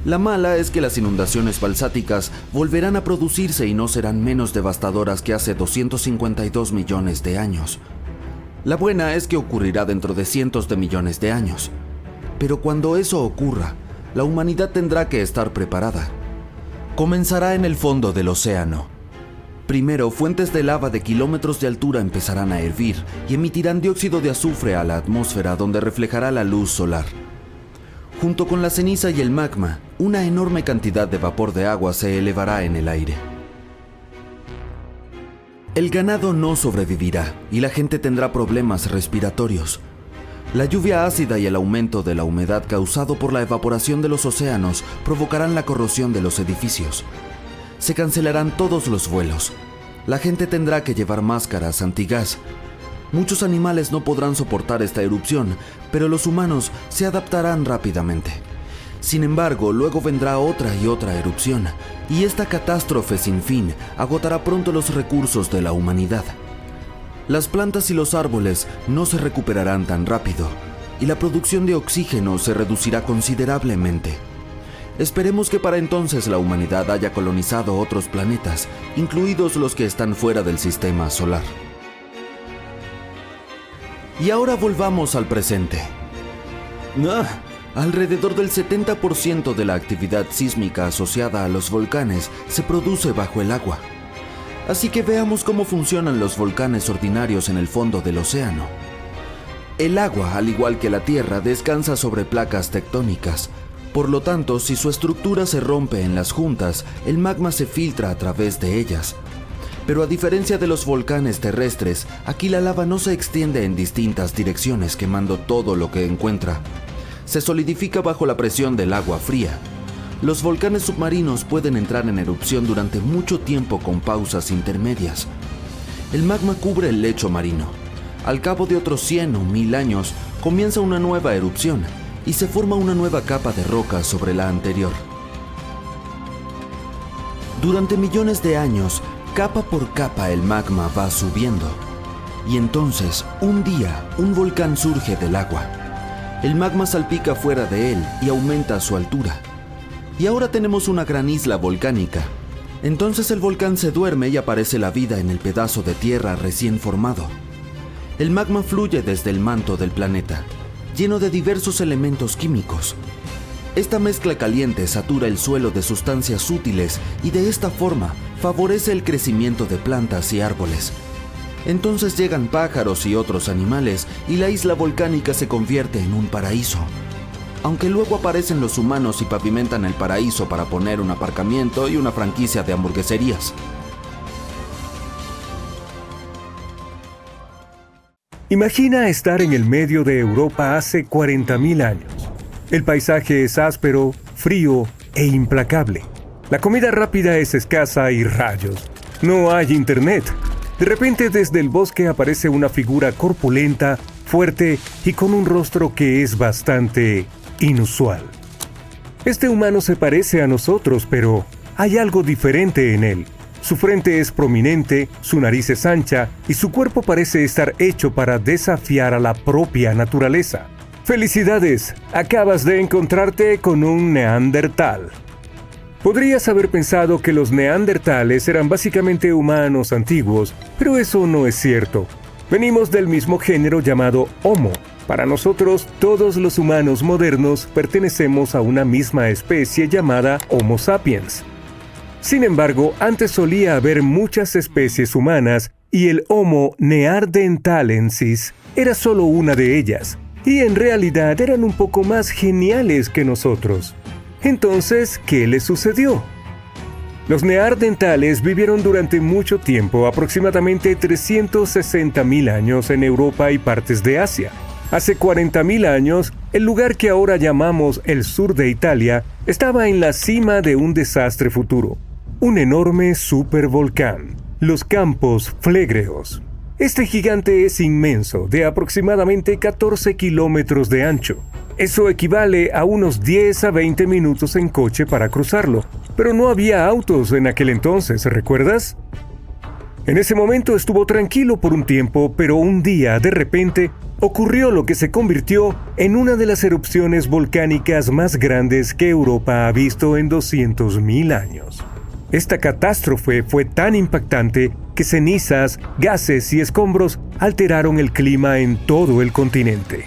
La mala es que las inundaciones balsáticas volverán a producirse y no serán menos devastadoras que hace 252 millones de años. La buena es que ocurrirá dentro de cientos de millones de años. Pero cuando eso ocurra, la humanidad tendrá que estar preparada. Comenzará en el fondo del océano. Primero, fuentes de lava de kilómetros de altura empezarán a hervir y emitirán dióxido de azufre a la atmósfera, donde reflejará la luz solar. Junto con la ceniza y el magma, una enorme cantidad de vapor de agua se elevará en el aire. El ganado no sobrevivirá y la gente tendrá problemas respiratorios. La lluvia ácida y el aumento de la humedad causado por la evaporación de los océanos provocarán la corrosión de los edificios. Se cancelarán todos los vuelos. La gente tendrá que llevar máscaras antigas. Muchos animales no podrán soportar esta erupción, pero los humanos se adaptarán rápidamente. Sin embargo, luego vendrá otra y otra erupción, y esta catástrofe sin fin agotará pronto los recursos de la humanidad. Las plantas y los árboles no se recuperarán tan rápido, y la producción de oxígeno se reducirá considerablemente. Esperemos que para entonces la humanidad haya colonizado otros planetas, incluidos los que están fuera del sistema solar. Y ahora volvamos al presente. Alrededor del 70% de la actividad sísmica asociada a los volcanes se produce bajo el agua. Así que veamos cómo funcionan los volcanes ordinarios en el fondo del océano. El agua, al igual que la Tierra, descansa sobre placas tectónicas. Por lo tanto, si su estructura se rompe en las juntas, el magma se filtra a través de ellas. Pero a diferencia de los volcanes terrestres, aquí la lava no se extiende en distintas direcciones quemando todo lo que encuentra. Se solidifica bajo la presión del agua fría. Los volcanes submarinos pueden entrar en erupción durante mucho tiempo con pausas intermedias. El magma cubre el lecho marino. Al cabo de otros 100 o 1000 años, comienza una nueva erupción y se forma una nueva capa de roca sobre la anterior. Durante millones de años, capa por capa el magma va subiendo. Y entonces, un día, un volcán surge del agua. El magma salpica fuera de él y aumenta su altura. Y ahora tenemos una gran isla volcánica. Entonces el volcán se duerme y aparece la vida en el pedazo de tierra recién formado. El magma fluye desde el manto del planeta, lleno de diversos elementos químicos. Esta mezcla caliente satura el suelo de sustancias útiles y de esta forma favorece el crecimiento de plantas y árboles. Entonces llegan pájaros y otros animales y la isla volcánica se convierte en un paraíso. Aunque luego aparecen los humanos y pavimentan el paraíso para poner un aparcamiento y una franquicia de hamburgueserías. Imagina estar en el medio de Europa hace 40.000 años. El paisaje es áspero, frío e implacable. La comida rápida es escasa y rayos. No hay internet. De repente desde el bosque aparece una figura corpulenta, fuerte y con un rostro que es bastante inusual. Este humano se parece a nosotros, pero hay algo diferente en él. Su frente es prominente, su nariz es ancha y su cuerpo parece estar hecho para desafiar a la propia naturaleza. ¡Felicidades! Acabas de encontrarte con un neandertal. Podrías haber pensado que los neandertales eran básicamente humanos antiguos, pero eso no es cierto. Venimos del mismo género llamado Homo. Para nosotros, todos los humanos modernos pertenecemos a una misma especie llamada Homo sapiens. Sin embargo, antes solía haber muchas especies humanas y el Homo neanderthalensis era solo una de ellas, y en realidad eran un poco más geniales que nosotros. Entonces, ¿qué les sucedió? Los neandertales vivieron durante mucho tiempo, aproximadamente 360.000 años en Europa y partes de Asia. Hace 40.000 años, el lugar que ahora llamamos el sur de Italia estaba en la cima de un desastre futuro, un enorme supervolcán, los Campos Flegreos. Este gigante es inmenso, de aproximadamente 14 kilómetros de ancho. Eso equivale a unos 10 a 20 minutos en coche para cruzarlo, pero no había autos en aquel entonces, ¿recuerdas? En ese momento estuvo tranquilo por un tiempo, pero un día, de repente, ocurrió lo que se convirtió en una de las erupciones volcánicas más grandes que Europa ha visto en 200.000 años. Esta catástrofe fue tan impactante que cenizas, gases y escombros alteraron el clima en todo el continente.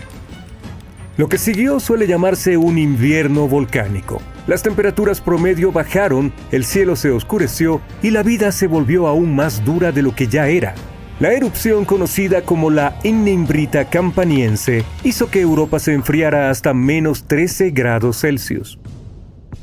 Lo que siguió suele llamarse un invierno volcánico. Las temperaturas promedio bajaron, el cielo se oscureció y la vida se volvió aún más dura de lo que ya era. La erupción conocida como la Ignimbrita Campaniense hizo que Europa se enfriara hasta menos 13 grados Celsius.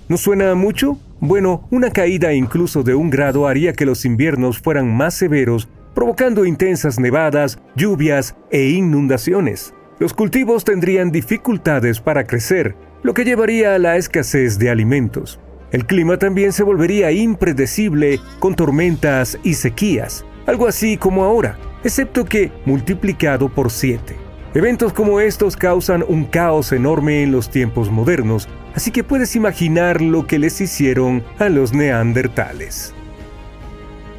¿No suena mucho? Bueno, una caída incluso de 1 grado haría que los inviernos fueran más severos, provocando intensas nevadas, lluvias e inundaciones. Los cultivos tendrían dificultades para crecer, lo que llevaría a la escasez de alimentos. El clima también se volvería impredecible con tormentas y sequías, algo así como ahora, excepto que multiplicado por 7. Eventos como estos causan un caos enorme en los tiempos modernos, así que puedes imaginar lo que les hicieron a los neandertales.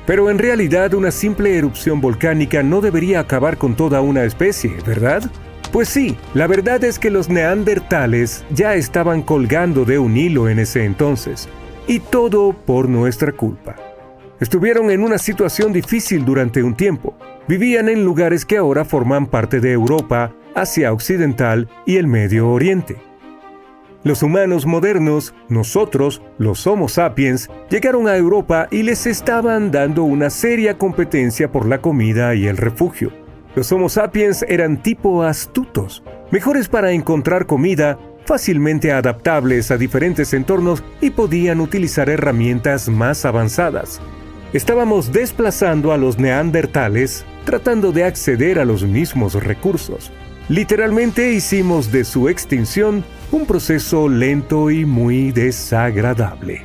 Pero en realidad una simple erupción volcánica no debería acabar con toda una especie, ¿verdad? Pues sí, la verdad es que los neandertales ya estaban colgando de un hilo en ese entonces, y todo por nuestra culpa. Estuvieron en una situación difícil durante un tiempo. Vivían en lugares que ahora forman parte de Europa, Asia Occidental y el Medio Oriente. Los humanos modernos, nosotros, los Homo sapiens, llegaron a Europa y les estaban dando una seria competencia por la comida y el refugio. Los Homo sapiens eran tipo astutos, mejores para encontrar comida, fácilmente adaptables a diferentes entornos y podían utilizar herramientas más avanzadas. Estábamos desplazando a los neandertales tratando de acceder a los mismos recursos. Literalmente hicimos de su extinción un proceso lento y muy desagradable.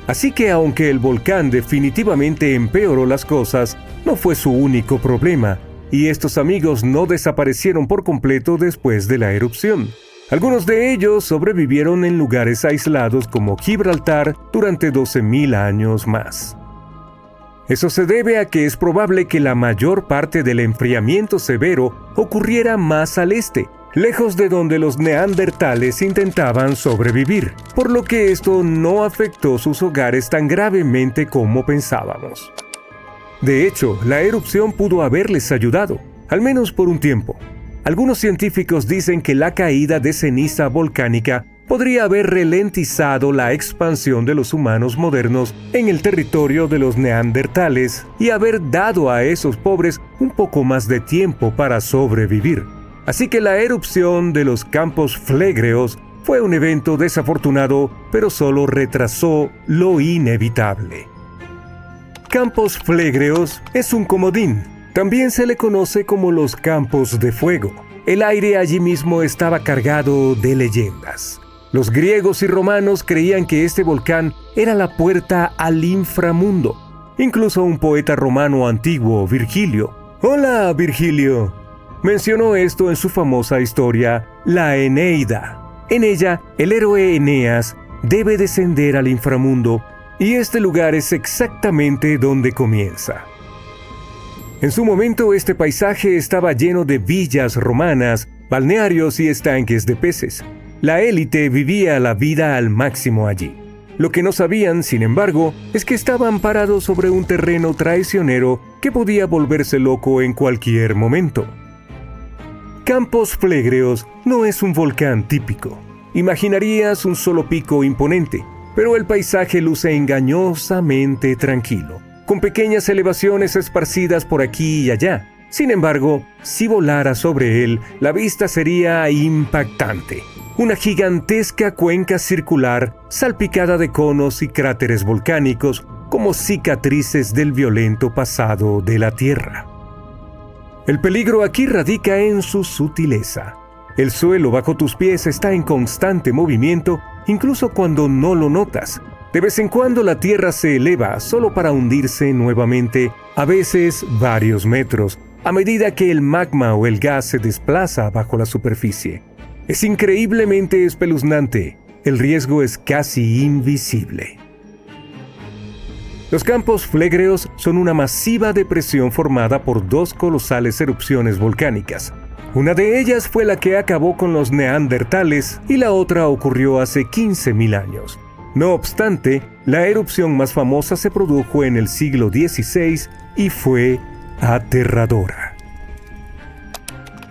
Así que aunque el volcán definitivamente empeoró las cosas, no fue su único problema, y estos amigos no desaparecieron por completo después de la erupción. Algunos de ellos sobrevivieron en lugares aislados como Gibraltar durante 12.000 años más. Eso se debe a que es probable que la mayor parte del enfriamiento severo ocurriera más al este, lejos de donde los neandertales intentaban sobrevivir, por lo que esto no afectó sus hogares tan gravemente como pensábamos. De hecho, la erupción pudo haberles ayudado, al menos por un tiempo. Algunos científicos dicen que la caída de ceniza volcánica podría haber ralentizado la expansión de los humanos modernos en el territorio de los neandertales y haber dado a esos pobres un poco más de tiempo para sobrevivir. Así que la erupción de los Campos Flegreos fue un evento desafortunado, pero solo retrasó lo inevitable. Campos Flegreos es un comodín. También se le conoce como los Campos de Fuego. El aire allí mismo estaba cargado de leyendas. Los griegos y romanos creían que este volcán era la puerta al inframundo. Incluso un poeta romano antiguo, Virgilio. ¡Hola, Virgilio! mencionó esto en su famosa historia, la Eneida. En ella, el héroe Eneas debe descender al inframundo, y este lugar es exactamente donde comienza. En su momento, este paisaje estaba lleno de villas romanas, balnearios y estanques de peces. La élite vivía la vida al máximo allí. Lo que no sabían, sin embargo, es que estaban parados sobre un terreno traicionero que podía volverse loco en cualquier momento. Campos Flegreos no es un volcán típico. Imaginarías un solo pico imponente, pero el paisaje luce engañosamente tranquilo, con pequeñas elevaciones esparcidas por aquí y allá. Sin embargo, si volara sobre él, la vista sería impactante. Una gigantesca cuenca circular salpicada de conos y cráteres volcánicos como cicatrices del violento pasado de la Tierra. El peligro aquí radica en su sutileza. El suelo bajo tus pies está en constante movimiento, incluso cuando no lo notas. De vez en cuando la Tierra se eleva solo para hundirse nuevamente, a veces varios metros, a medida que el magma o el gas se desplaza bajo la superficie. Es increíblemente espeluznante. El riesgo es casi invisible. Los campos Flegreos son una masiva depresión formada por dos colosales erupciones volcánicas. Una de ellas fue la que acabó con los neandertales y la otra ocurrió hace 15.000 años. No obstante, la erupción más famosa se produjo en el siglo XVI y fue aterradora.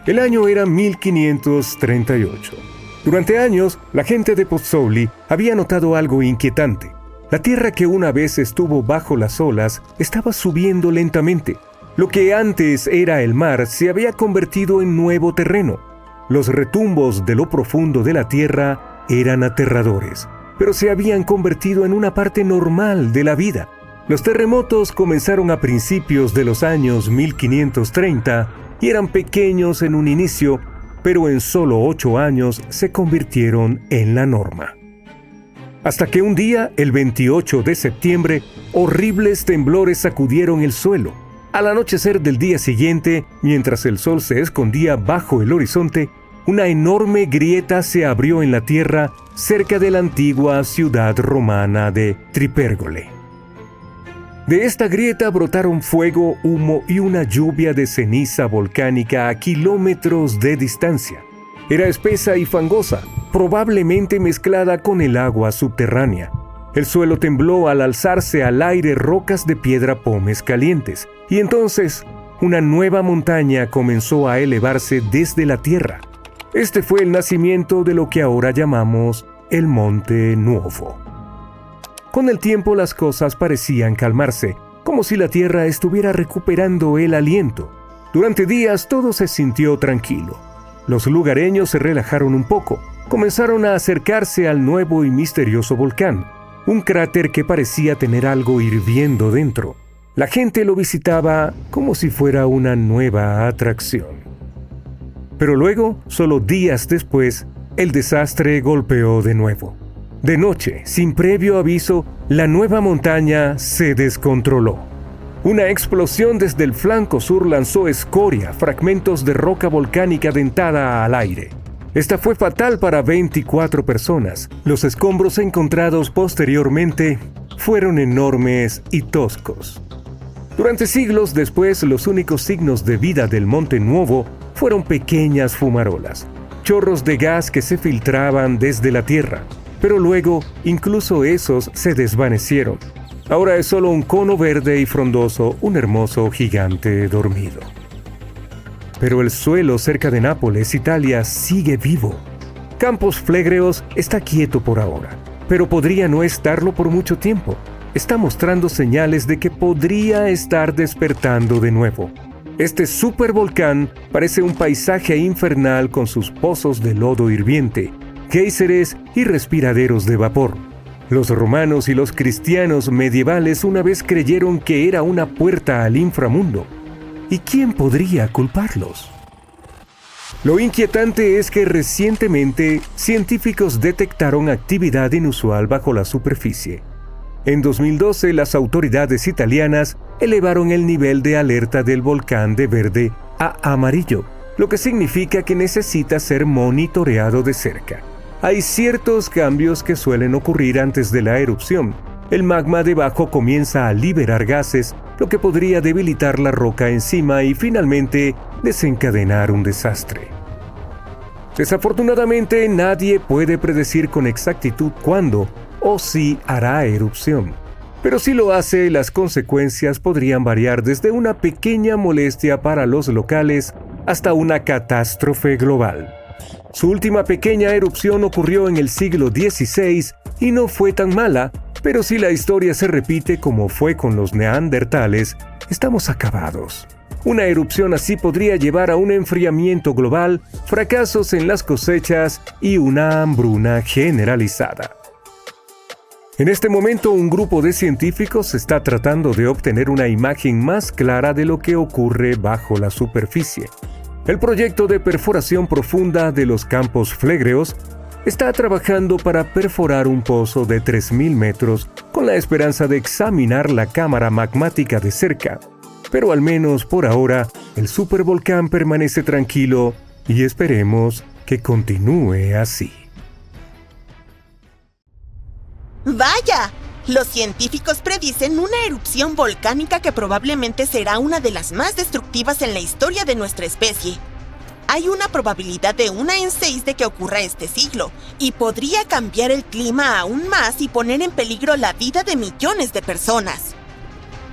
El año era 1538. Durante años, la gente de Pozzuoli había notado algo inquietante. La tierra que una vez estuvo bajo las olas estaba subiendo lentamente. Lo que antes era el mar se había convertido en nuevo terreno. Los retumbos de lo profundo de la tierra eran aterradores, pero se habían convertido en una parte normal de la vida. Los terremotos comenzaron a principios de los años 1530 y eran pequeños en un inicio, pero en solo 8 años se convirtieron en la norma. Hasta que un día, el 28 de septiembre, horribles temblores sacudieron el suelo. Al anochecer del día siguiente, mientras el sol se escondía bajo el horizonte, una enorme grieta se abrió en la tierra cerca de la antigua ciudad romana de Tripérgole. De esta grieta brotaron fuego, humo y una lluvia de ceniza volcánica a kilómetros de distancia. Era espesa y fangosa, probablemente mezclada con el agua subterránea. El suelo tembló al alzarse al aire rocas de piedra pómez calientes, y entonces una nueva montaña comenzó a elevarse desde la tierra. Este fue el nacimiento de lo que ahora llamamos el Monte Nuovo. Con el tiempo las cosas parecían calmarse, como si la tierra estuviera recuperando el aliento. Durante días todo se sintió tranquilo. Los lugareños se relajaron un poco, comenzaron a acercarse al nuevo y misterioso volcán, un cráter que parecía tener algo hirviendo dentro. La gente lo visitaba como si fuera una nueva atracción. Pero luego, solo días después, el desastre golpeó de nuevo. De noche, sin previo aviso, la nueva montaña se descontroló. Una explosión desde el flanco sur lanzó escoria, fragmentos de roca volcánica dentada al aire. Esta fue fatal para 24 personas. Los escombros encontrados posteriormente fueron enormes y toscos. Durante siglos después, los únicos signos de vida del Monte Nuovo fueron pequeñas fumarolas, chorros de gas que se filtraban desde la tierra. Pero luego, incluso esos se desvanecieron. Ahora es solo un cono verde y frondoso, un hermoso gigante dormido. Pero el suelo cerca de Nápoles, Italia, sigue vivo. Campos Flegreos está quieto por ahora, pero podría no estarlo por mucho tiempo. Está mostrando señales de que podría estar despertando de nuevo. Este supervolcán parece un paisaje infernal con sus pozos de lodo hirviente, géiseres y respiraderos de vapor. Los romanos y los cristianos medievales una vez creyeron que era una puerta al inframundo. ¿Y quién podría culparlos? Lo inquietante es que recientemente científicos detectaron actividad inusual bajo la superficie. En 2012, las autoridades italianas elevaron el nivel de alerta del volcán de verde a amarillo. lo que significa que necesita ser monitoreado de cerca. Hay ciertos cambios que suelen ocurrir antes de la erupción. El magma debajo comienza a liberar gases, lo que podría debilitar la roca encima y finalmente desencadenar un desastre. Desafortunadamente, nadie puede predecir con exactitud cuándo o si hará erupción. Pero si lo hace, las consecuencias podrían variar desde una pequeña molestia para los locales hasta una catástrofe global. Su última pequeña erupción ocurrió en el siglo XVI y no fue tan mala, pero si la historia se repite como fue con los neandertales, estamos acabados. Una erupción así podría llevar a un enfriamiento global, fracasos en las cosechas y una hambruna generalizada. En este momento, un grupo de científicos está tratando de obtener una imagen más clara de lo que ocurre bajo la superficie. El proyecto de perforación profunda de los campos Phlégraeos está trabajando para perforar un pozo de 3.000 metros con la esperanza de examinar la cámara magmática de cerca. Pero al menos por ahora, el supervolcán permanece tranquilo y esperemos que continúe así. ¡Vaya! Los científicos predicen una erupción volcánica que probablemente será una de las más destructivas en la historia de nuestra especie. Hay una probabilidad de 1 en 6 de que ocurra este siglo, y podría cambiar el clima aún más y poner en peligro la vida de millones de personas.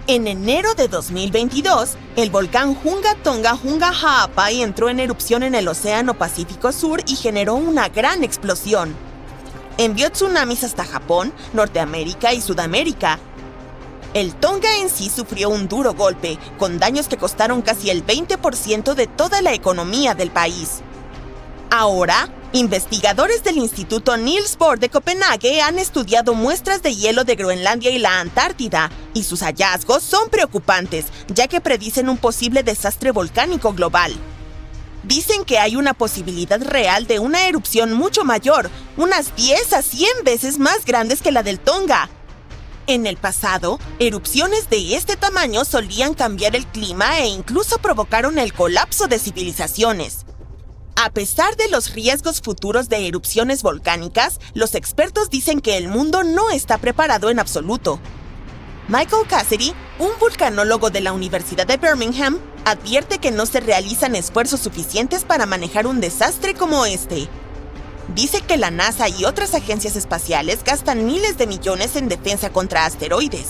En enero de 2022, el volcán Hunga Tonga Hunga Ha'apai entró en erupción en el Océano Pacífico Sur y generó una gran explosión. Envió tsunamis hasta Japón, Norteamérica y Sudamérica. El Tonga en sí sufrió un duro golpe, con daños que costaron casi el 20% de toda la economía del país. Ahora, investigadores del Instituto Niels Bohr de Copenhague han estudiado muestras de hielo de Groenlandia y la Antártida, y sus hallazgos son preocupantes, ya que predicen un posible desastre volcánico global. Dicen que hay una posibilidad real de una erupción mucho mayor, unas 10 a 100 veces más grandes que la del Tonga. En el pasado, erupciones de este tamaño solían cambiar el clima e incluso provocaron el colapso de civilizaciones. A pesar de los riesgos futuros de erupciones volcánicas, los expertos dicen que el mundo no está preparado en absoluto. Michael Cassidy, un vulcanólogo de la Universidad de Birmingham, advierte que no se realizan esfuerzos suficientes para manejar un desastre como este. Dice que la NASA y otras agencias espaciales gastan miles de millones en defensa contra asteroides.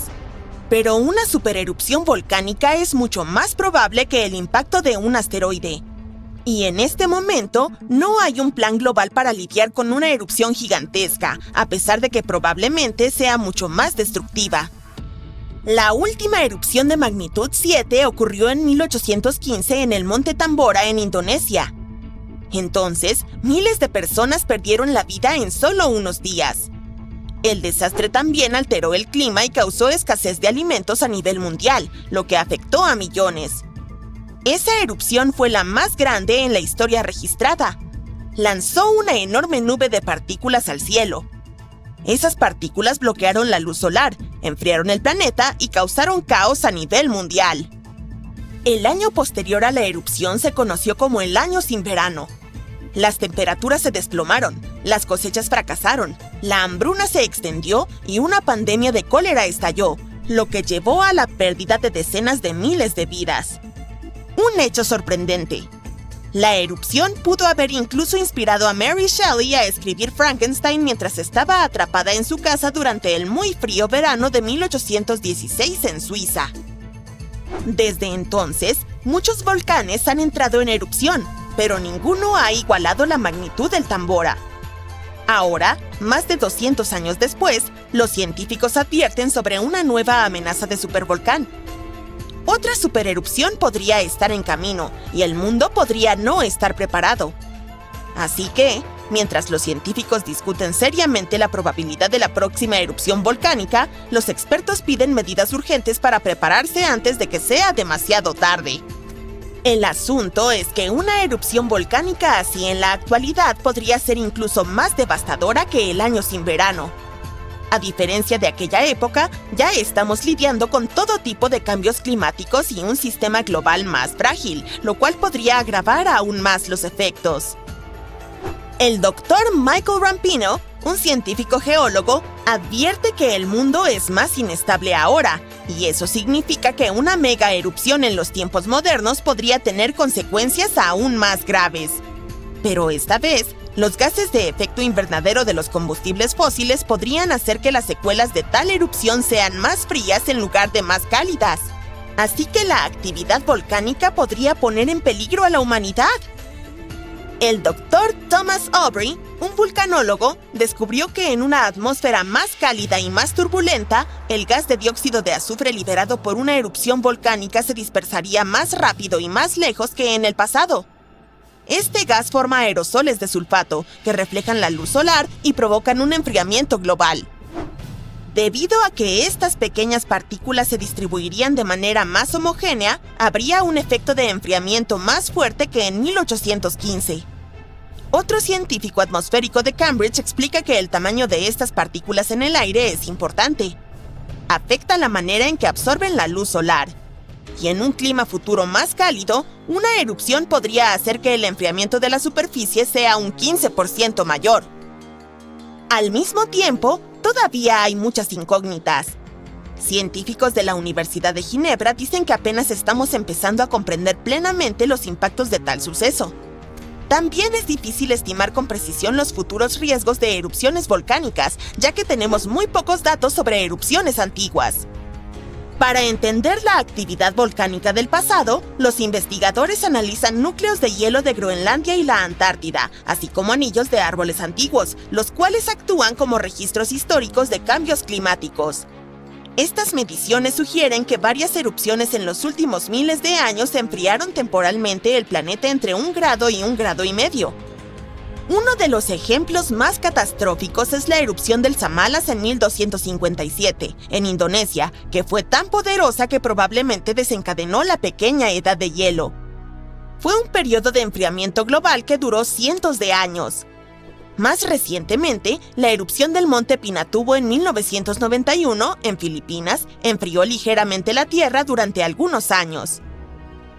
Pero una supererupción volcánica es mucho más probable que el impacto de un asteroide. Y en este momento, no hay un plan global para lidiar con una erupción gigantesca, a pesar de que probablemente sea mucho más destructiva. La última erupción de magnitud 7 ocurrió en 1815 en el monte Tambora, en Indonesia. Entonces, miles de personas perdieron la vida en solo unos días. El desastre también alteró el clima y causó escasez de alimentos a nivel mundial, lo que afectó a millones. Esa erupción fue la más grande en la historia registrada. Lanzó una enorme nube de partículas al cielo. Esas partículas bloquearon la luz solar, enfriaron el planeta y causaron caos a nivel mundial. El año posterior a la erupción se conoció como el año sin verano. Las temperaturas se desplomaron, las cosechas fracasaron, la hambruna se extendió y una pandemia de cólera estalló, lo que llevó a la pérdida de decenas de miles de vidas. Un hecho sorprendente. La erupción pudo haber incluso inspirado a Mary Shelley a escribir Frankenstein mientras estaba atrapada en su casa durante el muy frío verano de 1816 en Suiza. Desde entonces, muchos volcanes han entrado en erupción, pero ninguno ha igualado la magnitud del Tambora. Ahora, más de 200 años después, los científicos advierten sobre una nueva amenaza de supervolcán. Otra supererupción podría estar en camino y el mundo podría no estar preparado. Así que, mientras los científicos discuten seriamente la probabilidad de la próxima erupción volcánica, los expertos piden medidas urgentes para prepararse antes de que sea demasiado tarde. El asunto es que una erupción volcánica así en la actualidad podría ser incluso más devastadora que el año sin verano. A diferencia de aquella época, ya estamos lidiando con todo tipo de cambios climáticos y un sistema global más frágil, lo cual podría agravar aún más los efectos. El Dr. Michael Rampino, un científico geólogo, advierte que el mundo es más inestable ahora, y eso significa que una mega erupción en los tiempos modernos podría tener consecuencias aún más graves. Pero esta vez, los gases de efecto invernadero de los combustibles fósiles podrían hacer que las secuelas de tal erupción sean más frías en lugar de más cálidas. Así que la actividad volcánica podría poner en peligro a la humanidad. El Dr. Thomas Aubrey, un vulcanólogo, descubrió que en una atmósfera más cálida y más turbulenta, el gas de dióxido de azufre liberado por una erupción volcánica se dispersaría más rápido y más lejos que en el pasado. Este gas forma aerosoles de sulfato que reflejan la luz solar y provocan un enfriamiento global. Debido a que estas pequeñas partículas se distribuirían de manera más homogénea, habría un efecto de enfriamiento más fuerte que en 1815. Otro científico atmosférico de Cambridge explica que el tamaño de estas partículas en el aire es importante. Afecta la manera en que absorben la luz solar. Y en un clima futuro más cálido, una erupción podría hacer que el enfriamiento de la superficie sea un 15% mayor. Al mismo tiempo, todavía hay muchas incógnitas. Científicos de la Universidad de Ginebra dicen que apenas estamos empezando a comprender plenamente los impactos de tal suceso. También es difícil estimar con precisión los futuros riesgos de erupciones volcánicas, ya que tenemos muy pocos datos sobre erupciones antiguas. Para entender la actividad volcánica del pasado, los investigadores analizan núcleos de hielo de Groenlandia y la Antártida, así como anillos de árboles antiguos, los cuales actúan como registros históricos de cambios climáticos. Estas mediciones sugieren que varias erupciones en los últimos miles de años enfriaron temporalmente el planeta entre 1 grado y 1,5 grados. Uno de los ejemplos más catastróficos es la erupción del Samalas en 1257, en Indonesia, que fue tan poderosa que probablemente desencadenó la pequeña edad de hielo. Fue un periodo de enfriamiento global que duró cientos de años. Más recientemente, la erupción del monte Pinatubo en 1991, en Filipinas, enfrió ligeramente la Tierra durante algunos años.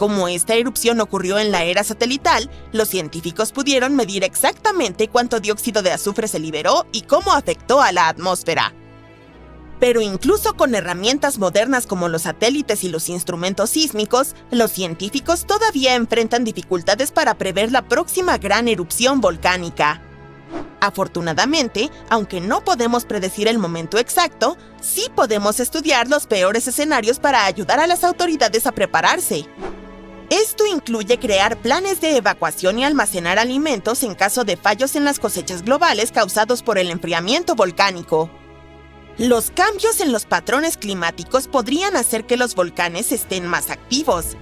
Como esta erupción ocurrió en la era satelital, los científicos pudieron medir exactamente cuánto dióxido de azufre se liberó y cómo afectó a la atmósfera. Pero incluso con herramientas modernas como los satélites y los instrumentos sísmicos, los científicos todavía enfrentan dificultades para prever la próxima gran erupción volcánica. Afortunadamente, aunque no podemos predecir el momento exacto, sí podemos estudiar los peores escenarios para ayudar a las autoridades a prepararse. Esto incluye crear planes de evacuación y almacenar alimentos en caso de fallos en las cosechas globales causados por el enfriamiento volcánico. Los cambios en los patrones climáticos podrían hacer que los volcanes estén más activos.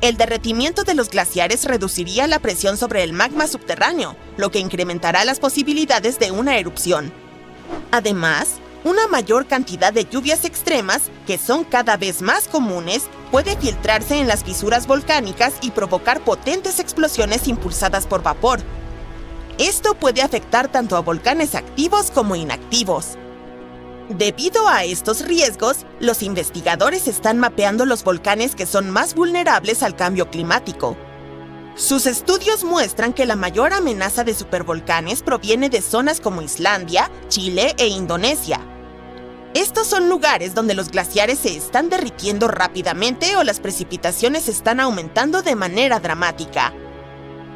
El derretimiento de los glaciares reduciría la presión sobre el magma subterráneo, lo que incrementará las posibilidades de una erupción. Además, una mayor cantidad de lluvias extremas, que son cada vez más comunes, puede filtrarse en las fisuras volcánicas y provocar potentes explosiones impulsadas por vapor. Esto puede afectar tanto a volcanes activos como inactivos. Debido a estos riesgos, los investigadores están mapeando los volcanes que son más vulnerables al cambio climático. Sus estudios muestran que la mayor amenaza de supervolcanes proviene de zonas como Islandia, Chile e Indonesia. Estos son lugares donde los glaciares se están derritiendo rápidamente o las precipitaciones están aumentando de manera dramática.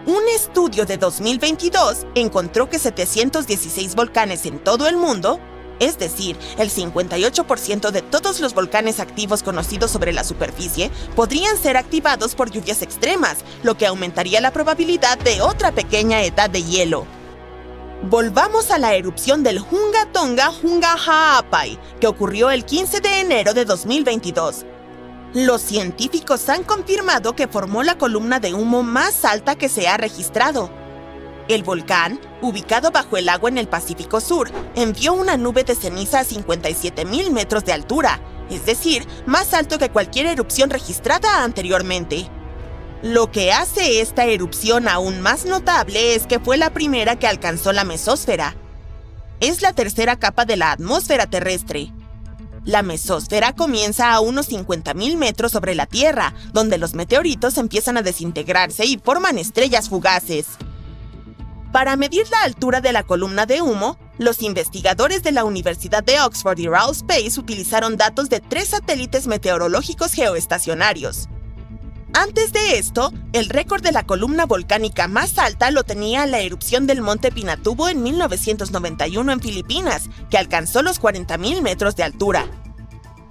Un estudio de 2022 encontró que 716 volcanes en todo el mundo, es decir, el 58% de todos los volcanes activos conocidos sobre la superficie, podrían ser activados por lluvias extremas, lo que aumentaría la probabilidad de otra pequeña edad de hielo. Volvamos a la erupción del Hunga Tonga Hunga Ha'apai, que ocurrió el 15 de enero de 2022. Los científicos han confirmado que formó la columna de humo más alta que se ha registrado. El volcán, ubicado bajo el agua en el Pacífico Sur, envió una nube de ceniza a 57,000 metros de altura, es decir, más alto que cualquier erupción registrada anteriormente. Lo que hace esta erupción aún más notable es que fue la primera que alcanzó la mesósfera. es la tercera capa de la atmósfera terrestre. La mesósfera comienza a unos 50.000 metros sobre la Tierra, donde los meteoritos empiezan a desintegrarse y forman estrellas fugaces. Para medir la altura de la columna de humo, los investigadores de la Universidad de Oxford y RAL Space utilizaron datos de 3 satélites meteorológicos geoestacionarios. Antes de esto, el récord de la columna volcánica más alta lo tenía la erupción del monte Pinatubo en 1991 en Filipinas, que alcanzó los 40.000 metros de altura.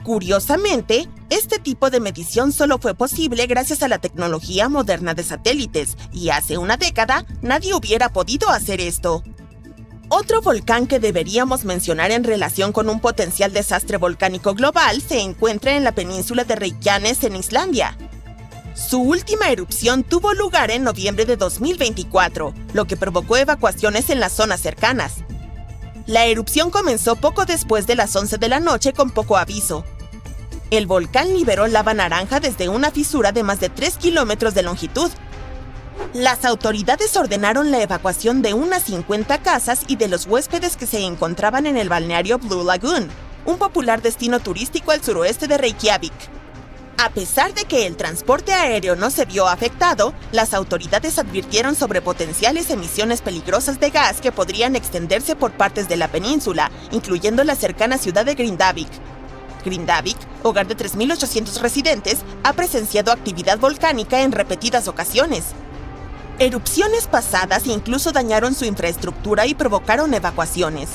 Curiosamente, este tipo de medición solo fue posible gracias a la tecnología moderna de satélites, y hace una década nadie hubiera podido hacer esto. Otro volcán que deberíamos mencionar en relación con un potencial desastre volcánico global se encuentra en la península de Reykjanes en Islandia. Su última erupción tuvo lugar en noviembre de 2024, lo que provocó evacuaciones en las zonas cercanas. La erupción comenzó poco después de las 11 de la noche con poco aviso. El volcán liberó lava naranja desde una fisura de más de 3 kilómetros de longitud. Las autoridades ordenaron la evacuación de unas 50 casas y de los huéspedes que se encontraban en el balneario Blue Lagoon, un popular destino turístico al suroeste de Reykjavik. A pesar de que el transporte aéreo no se vio afectado, las autoridades advirtieron sobre potenciales emisiones peligrosas de gas que podrían extenderse por partes de la península, incluyendo la cercana ciudad de Grindavik. Grindavik, hogar de 3.800 residentes, ha presenciado actividad volcánica en repetidas ocasiones. Erupciones pasadas incluso dañaron su infraestructura y provocaron evacuaciones.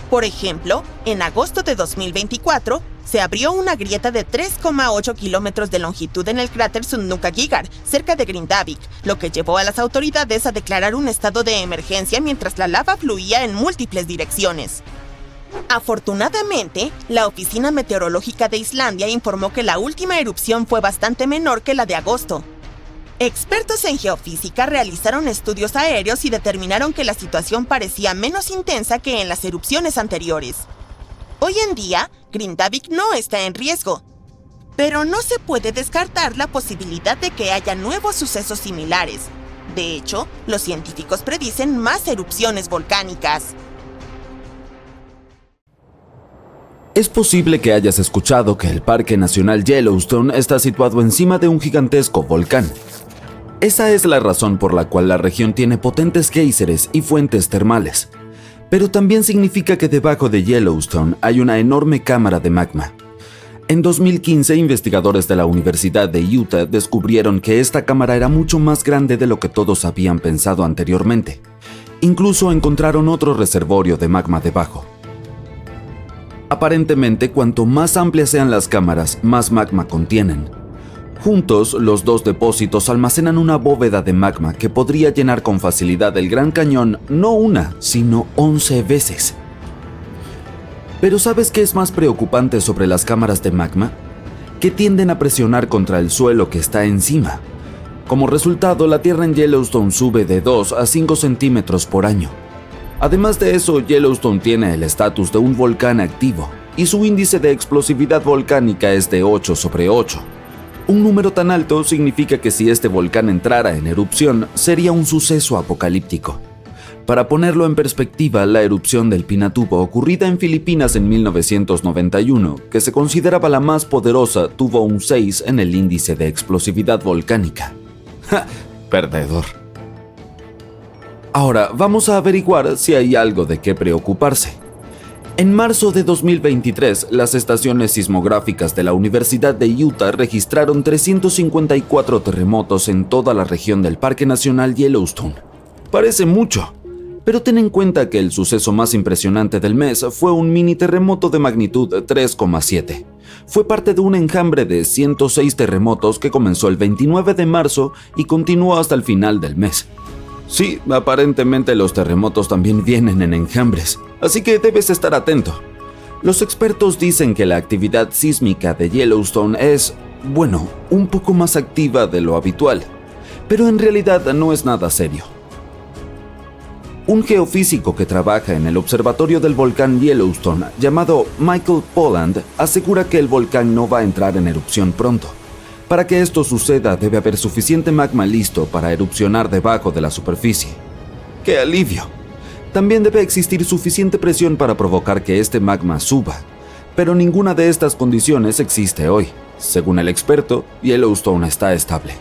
Por ejemplo, en agosto de 2024, se abrió una grieta de 3,8 kilómetros de longitud en el cráter Sundhnúkagigar, cerca de Grindavik, lo que llevó a las autoridades a declarar un estado de emergencia mientras la lava fluía en múltiples direcciones. Afortunadamente, la Oficina Meteorológica de Islandia informó que la última erupción fue bastante menor que la de agosto. Expertos en geofísica realizaron estudios aéreos y determinaron que la situación parecía menos intensa que en las erupciones anteriores. Hoy en día, Grindavik no está en riesgo, pero no se puede descartar la posibilidad de que haya nuevos sucesos similares. De hecho, los científicos predicen más erupciones volcánicas. Es posible que hayas escuchado que el Parque Nacional Yellowstone está situado encima de un gigantesco volcán. Esa es la razón por la cual la región tiene potentes géiseres y fuentes termales. Pero también significa que debajo de Yellowstone hay una enorme cámara de magma. En 2015, investigadores de la Universidad de Utah descubrieron que esta cámara era mucho más grande de lo que todos habían pensado anteriormente. Incluso encontraron otro reservorio de magma debajo. Aparentemente, cuanto más amplias sean las cámaras, más magma contienen. Juntos, los dos depósitos almacenan una bóveda de magma que podría llenar con facilidad el Gran Cañón no una, sino 11 veces. Pero ¿sabes qué es más preocupante sobre las cámaras de magma? Que tienden a presionar contra el suelo que está encima. Como resultado, la tierra en Yellowstone sube de 2 a 5 centímetros por año. Además de eso, Yellowstone tiene el estatus de un volcán activo, y su índice de explosividad volcánica es de 8/8. Un número tan alto significa que si este volcán entrara en erupción, sería un suceso apocalíptico. Para ponerlo en perspectiva, la erupción del Pinatubo ocurrida en Filipinas en 1991, que se consideraba la más poderosa, tuvo un 6 en el índice de explosividad volcánica. ¡Ja! Perdedor. Ahora, vamos a averiguar si hay algo de qué preocuparse. En marzo de 2023, las estaciones sismográficas de la Universidad de Utah registraron 354 terremotos en toda la región del Parque Nacional Yellowstone. Parece mucho, pero ten en cuenta que el suceso más impresionante del mes fue un mini terremoto de magnitud 3,7. Fue parte de un enjambre de 106 terremotos que comenzó el 29 de marzo y continuó hasta el final del mes. Sí, aparentemente los terremotos también vienen en enjambres, así que debes estar atento. Los expertos dicen que la actividad sísmica de Yellowstone es, bueno, un poco más activa de lo habitual, pero en realidad no es nada serio. Un geofísico que trabaja en el observatorio del volcán Yellowstone, llamado Michael Polland, asegura que el volcán no va a entrar en erupción pronto. Para que esto suceda, debe haber suficiente magma listo para erupcionar debajo de la superficie. ¡Qué alivio! También debe existir suficiente presión para provocar que este magma suba, pero ninguna de estas condiciones existe hoy. Según el experto, Yellowstone está estable.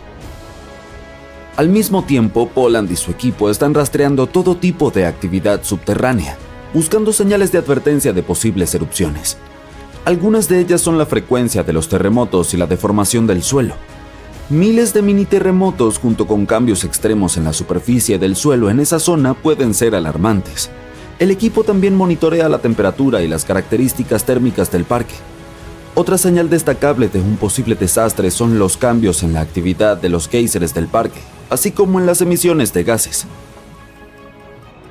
Al mismo tiempo, Poland y su equipo están rastreando todo tipo de actividad subterránea, buscando señales de advertencia de posibles erupciones. Algunas de ellas son la frecuencia de los terremotos y la deformación del suelo. Miles de mini terremotos junto con cambios extremos en la superficie del suelo en esa zona pueden ser alarmantes. El equipo también monitorea la temperatura y las características térmicas del parque. Otra señal destacable de un posible desastre son los cambios en la actividad de los géiseres del parque, así como en las emisiones de gases.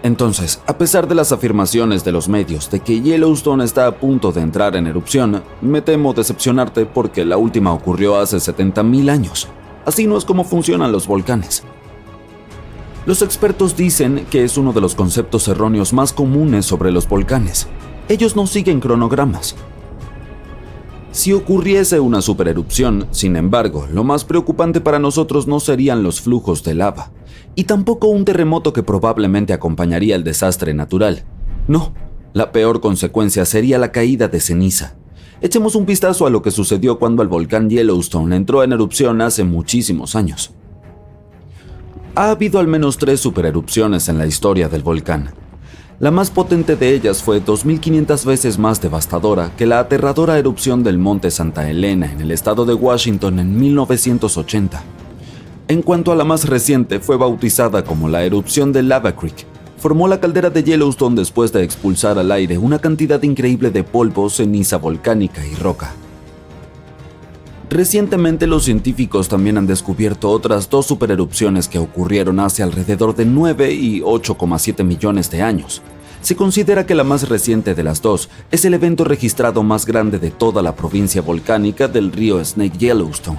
Entonces, a pesar de las afirmaciones de los medios de que Yellowstone está a punto de entrar en erupción, me temo decepcionarte porque la última ocurrió hace 70,000 años. Así no es como funcionan los volcanes. Los expertos dicen que es uno de los conceptos erróneos más comunes sobre los volcanes. Ellos no siguen cronogramas. Si ocurriese una supererupción, sin embargo, lo más preocupante para nosotros no serían los flujos de lava, y tampoco un terremoto que probablemente acompañaría el desastre natural. No, la peor consecuencia sería la caída de ceniza. Echemos un vistazo a lo que sucedió cuando el volcán Yellowstone entró en erupción hace muchísimos años. Ha habido al menos 3 supererupciones en la historia del volcán. La más potente de ellas fue 2.500 veces más devastadora que la aterradora erupción del monte Santa Elena en el estado de Washington en 1980. En cuanto a la más reciente, fue bautizada como la erupción de Lava Creek. Formó la caldera de Yellowstone después de expulsar al aire una cantidad increíble de polvo, ceniza volcánica y roca. Recientemente los científicos también han descubierto otras 2 supererupciones que ocurrieron hace alrededor de 9 y 8,7 millones de años. Se considera que la más reciente de las 2 es el evento registrado más grande de toda la provincia volcánica del río Snake Yellowstone.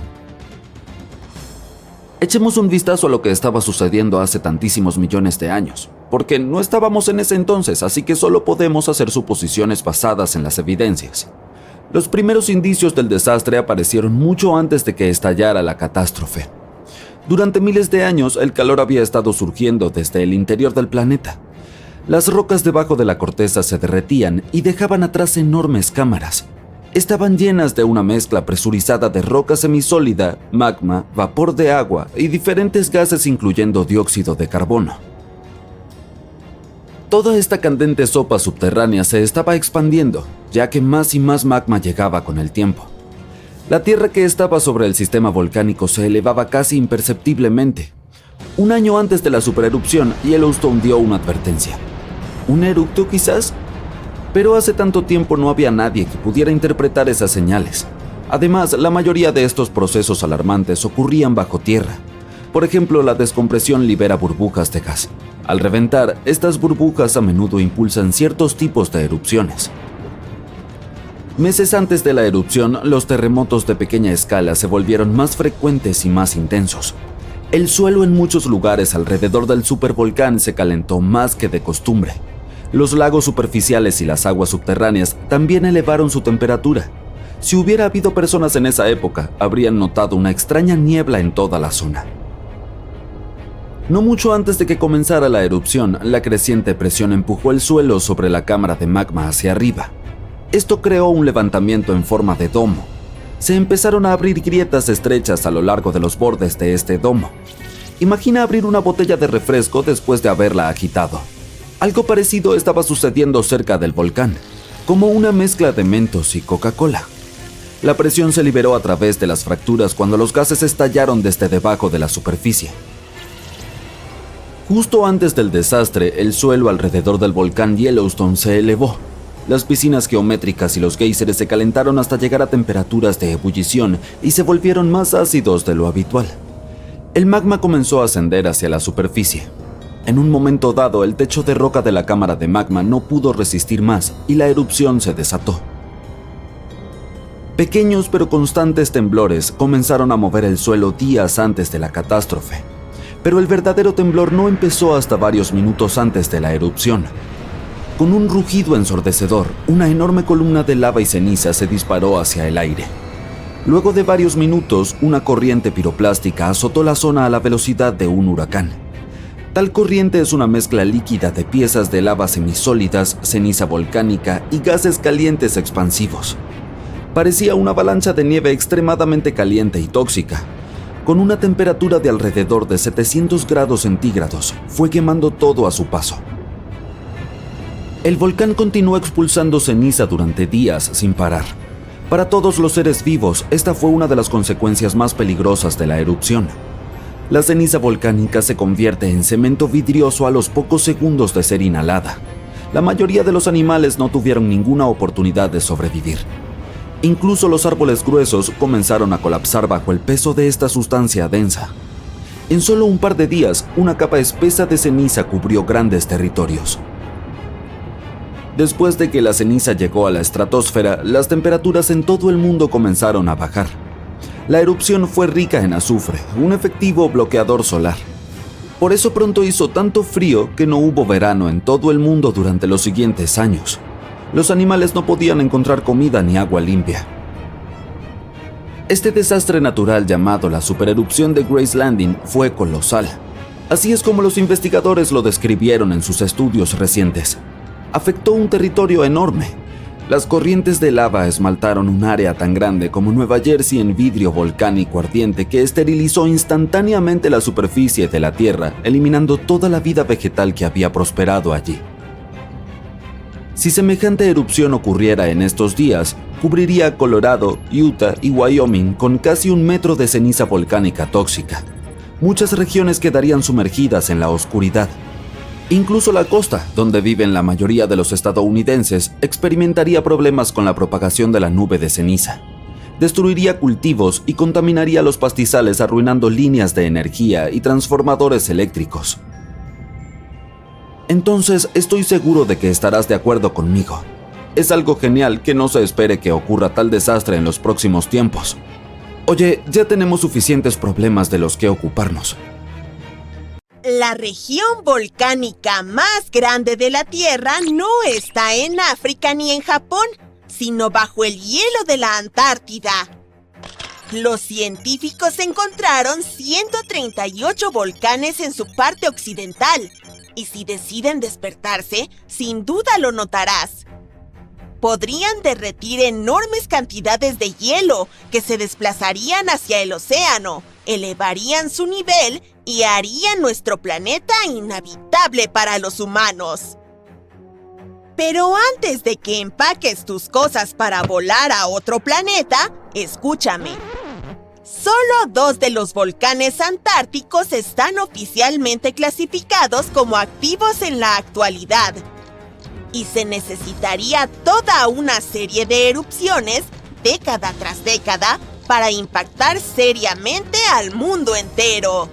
Echemos un vistazo a lo que estaba sucediendo hace tantísimos millones de años, porque no estábamos en ese entonces, así que solo podemos hacer suposiciones basadas en las evidencias. Los primeros indicios del desastre aparecieron mucho antes de que estallara la catástrofe. Durante miles de años, el calor había estado surgiendo desde el interior del planeta. Las rocas debajo de la corteza se derretían y dejaban atrás enormes cámaras. Estaban llenas de una mezcla presurizada de roca semisólida, magma, vapor de agua y diferentes gases incluyendo dióxido de carbono. Toda esta candente sopa subterránea se estaba expandiendo, ya que más y más magma llegaba con el tiempo. La tierra que estaba sobre el sistema volcánico se elevaba casi imperceptiblemente. Un año antes de la supererupción, Yellowstone dio una advertencia. ¿Un eructo quizás? Pero hace tanto tiempo no había nadie que pudiera interpretar esas señales. Además, la mayoría de estos procesos alarmantes ocurrían bajo tierra. Por ejemplo, la descompresión libera burbujas de gas. Al reventar, estas burbujas a menudo impulsan ciertos tipos de erupciones. Meses antes de la erupción, los terremotos de pequeña escala se volvieron más frecuentes y más intensos. El suelo en muchos lugares alrededor del supervolcán se calentó más que de costumbre. Los lagos superficiales y las aguas subterráneas también elevaron su temperatura. Si hubiera habido personas en esa época, habrían notado una extraña niebla en toda la zona. No mucho antes de que comenzara la erupción, la creciente presión empujó el suelo sobre la cámara de magma hacia arriba. Esto creó un levantamiento en forma de domo. Se empezaron a abrir grietas estrechas a lo largo de los bordes de este domo. Imagina abrir una botella de refresco después de haberla agitado. Algo parecido estaba sucediendo cerca del volcán, como una mezcla de Mentos y Coca-Cola. La presión se liberó a través de las fracturas cuando los gases estallaron desde debajo de la superficie. Justo antes del desastre, el suelo alrededor del volcán Yellowstone se elevó. Las piscinas geométricas y los géiseres se calentaron hasta llegar a temperaturas de ebullición y se volvieron más ácidos de lo habitual. El magma comenzó a ascender hacia la superficie. En un momento dado, el techo de roca de la cámara de magma no pudo resistir más y la erupción se desató. Pequeños pero constantes temblores comenzaron a mover el suelo días antes de la catástrofe. Pero el verdadero temblor no empezó hasta varios minutos antes de la erupción. Con un rugido ensordecedor, una enorme columna de lava y ceniza se disparó hacia el aire. Luego de varios minutos, una corriente piroplástica azotó la zona a la velocidad de un huracán. Tal corriente es una mezcla líquida de piezas de lava semisólidas, ceniza volcánica y gases calientes expansivos. Parecía una avalancha de nieve extremadamente caliente y tóxica. Con una temperatura de alrededor de 700 grados centígrados, fue quemando todo a su paso. El volcán continuó expulsando ceniza durante días sin parar. Para todos los seres vivos, esta fue una de las consecuencias más peligrosas de la erupción. La ceniza volcánica se convierte en cemento vidrioso a los pocos segundos de ser inhalada. La mayoría de los animales no tuvieron ninguna oportunidad de sobrevivir. Incluso los árboles gruesos comenzaron a colapsar bajo el peso de esta sustancia densa. En solo un par de días, una capa espesa de ceniza cubrió grandes territorios. Después de que la ceniza llegó a la estratosfera, las temperaturas en todo el mundo comenzaron a bajar. La erupción fue rica en azufre, un efectivo bloqueador solar. Por eso pronto hizo tanto frío que no hubo verano en todo el mundo durante los siguientes años. Los animales no podían encontrar comida ni agua limpia. Este desastre natural llamado la supererupción de Grace Landing fue colosal. Así es como los investigadores lo describieron en sus estudios recientes. Afectó un territorio enorme. Las corrientes de lava esmaltaron un área tan grande como Nueva Jersey en vidrio volcánico ardiente que esterilizó instantáneamente la superficie de la Tierra, eliminando toda la vida vegetal que había prosperado allí. Si semejante erupción ocurriera en estos días, cubriría Colorado, Utah y Wyoming con casi 1 metro de ceniza volcánica tóxica. Muchas regiones quedarían sumergidas en la oscuridad. Incluso la costa, donde viven la mayoría de los estadounidenses, experimentaría problemas con la propagación de la nube de ceniza. Destruiría cultivos y contaminaría los pastizales, arruinando líneas de energía y transformadores eléctricos. Entonces, estoy seguro de que estarás de acuerdo conmigo. Es algo genial que no se espere que ocurra tal desastre en los próximos tiempos. Oye, ya tenemos suficientes problemas de los que ocuparnos. La región volcánica más grande de la Tierra no está en África ni en Japón, sino bajo el hielo de la Antártida. Los científicos encontraron 138 volcanes en su parte occidental, y si deciden despertarse, sin duda lo notarás. Podrían derretir enormes cantidades de hielo que se desplazarían hacia el océano, elevarían su nivel y harían nuestro planeta inhabitable para los humanos. Pero antes de que empaques tus cosas para volar a otro planeta, escúchame. Solo 2 de los volcanes antárticos están oficialmente clasificados como activos en la actualidad. Y se necesitaría toda una serie de erupciones, década tras década, para impactar seriamente al mundo entero.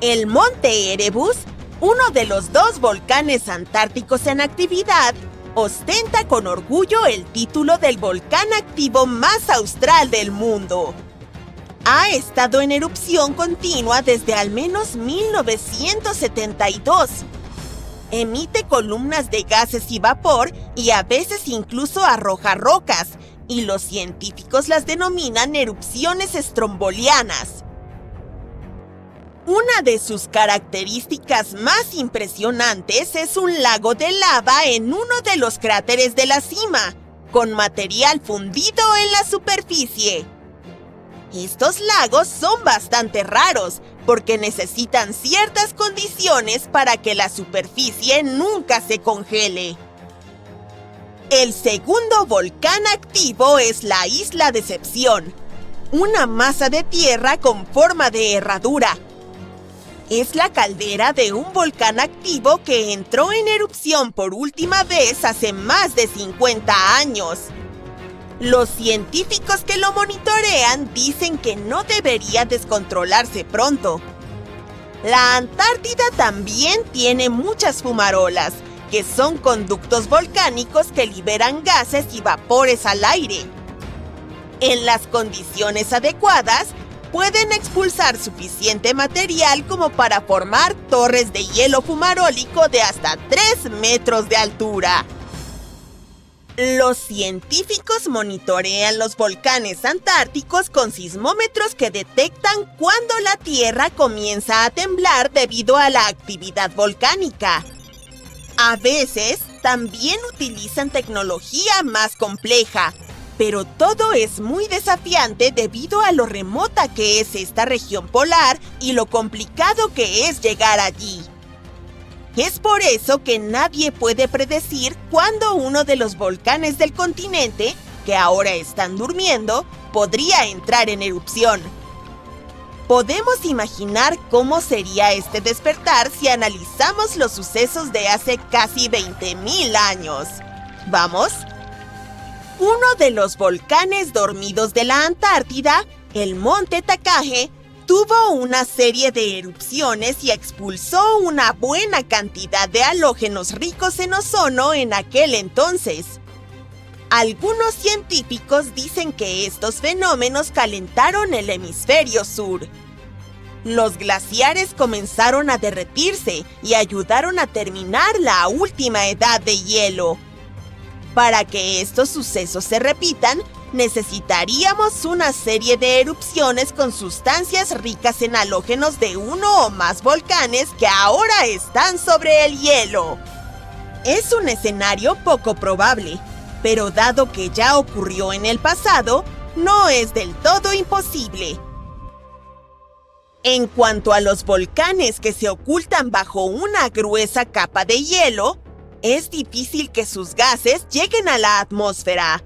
El Monte Erebus, uno de los 2 volcanes antárticos en actividad, ostenta con orgullo el título del volcán activo más austral del mundo. Ha estado en erupción continua desde al menos 1972. Emite columnas de gases y vapor y a veces incluso arroja rocas, y los científicos las denominan erupciones estrombolianas. Una de sus características más impresionantes es un lago de lava en uno de los cráteres de la cima, con material fundido en la superficie. Estos lagos son bastante raros porque necesitan ciertas condiciones para que la superficie nunca se congele. El segundo volcán activo es la Isla Decepción, una masa de tierra con forma de herradura. Es la caldera de un volcán activo que entró en erupción por última vez hace más de 50 años. Los científicos que lo monitorean dicen que no debería descontrolarse pronto. La Antártida también tiene muchas fumarolas, que son conductos volcánicos que liberan gases y vapores al aire. En las condiciones adecuadas, pueden expulsar suficiente material como para formar torres de hielo fumarólico de hasta 3 metros de altura. Los científicos monitorean los volcanes antárticos con sismómetros que detectan cuando la Tierra comienza a temblar debido a la actividad volcánica. A veces, también utilizan tecnología más compleja, pero todo es muy desafiante debido a lo remota que es esta región polar y lo complicado que es llegar allí. Es por eso que nadie puede predecir cuándo uno de los volcanes del continente, que ahora están durmiendo, podría entrar en erupción. Podemos imaginar cómo sería este despertar si analizamos los sucesos de hace casi 20.000 años. ¿Vamos? Uno de los volcanes dormidos de la Antártida, el Monte Takage, tuvo una serie de erupciones y expulsó una buena cantidad de halógenos ricos en ozono en aquel entonces. Algunos científicos dicen que estos fenómenos calentaron el hemisferio sur. Los glaciares comenzaron a derretirse y ayudaron a terminar la última edad de hielo. Para que estos sucesos se repitan, necesitaríamos una serie de erupciones con sustancias ricas en halógenos de uno o más volcanes que ahora están sobre el hielo. Es un escenario poco probable, pero dado que ya ocurrió en el pasado, no es del todo imposible. En cuanto a los volcanes que se ocultan bajo una gruesa capa de hielo, es difícil que sus gases lleguen a la atmósfera.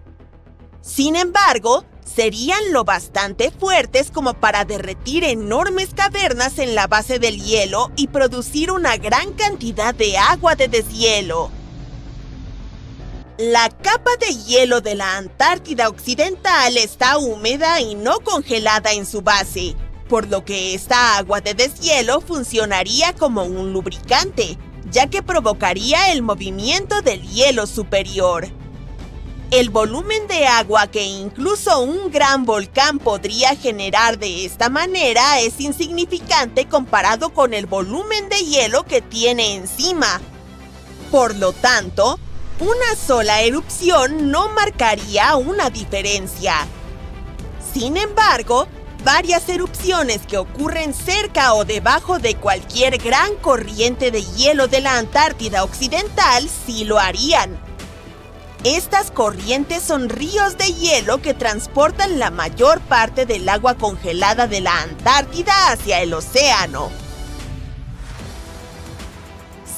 Sin embargo, serían lo bastante fuertes como para derretir enormes cavernas en la base del hielo y producir una gran cantidad de agua de deshielo. La capa de hielo de la Antártida Occidental está húmeda y no congelada en su base, por lo que esta agua de deshielo funcionaría como un lubricante, ya que provocaría el movimiento del hielo superior. El volumen de agua que incluso un gran volcán podría generar de esta manera es insignificante comparado con el volumen de hielo que tiene encima. Por lo tanto, una sola erupción no marcaría una diferencia. Sin embargo, varias erupciones que ocurren cerca o debajo de cualquier gran corriente de hielo de la Antártida Occidental sí lo harían. Estas corrientes son ríos de hielo que transportan la mayor parte del agua congelada de la Antártida hacia el océano.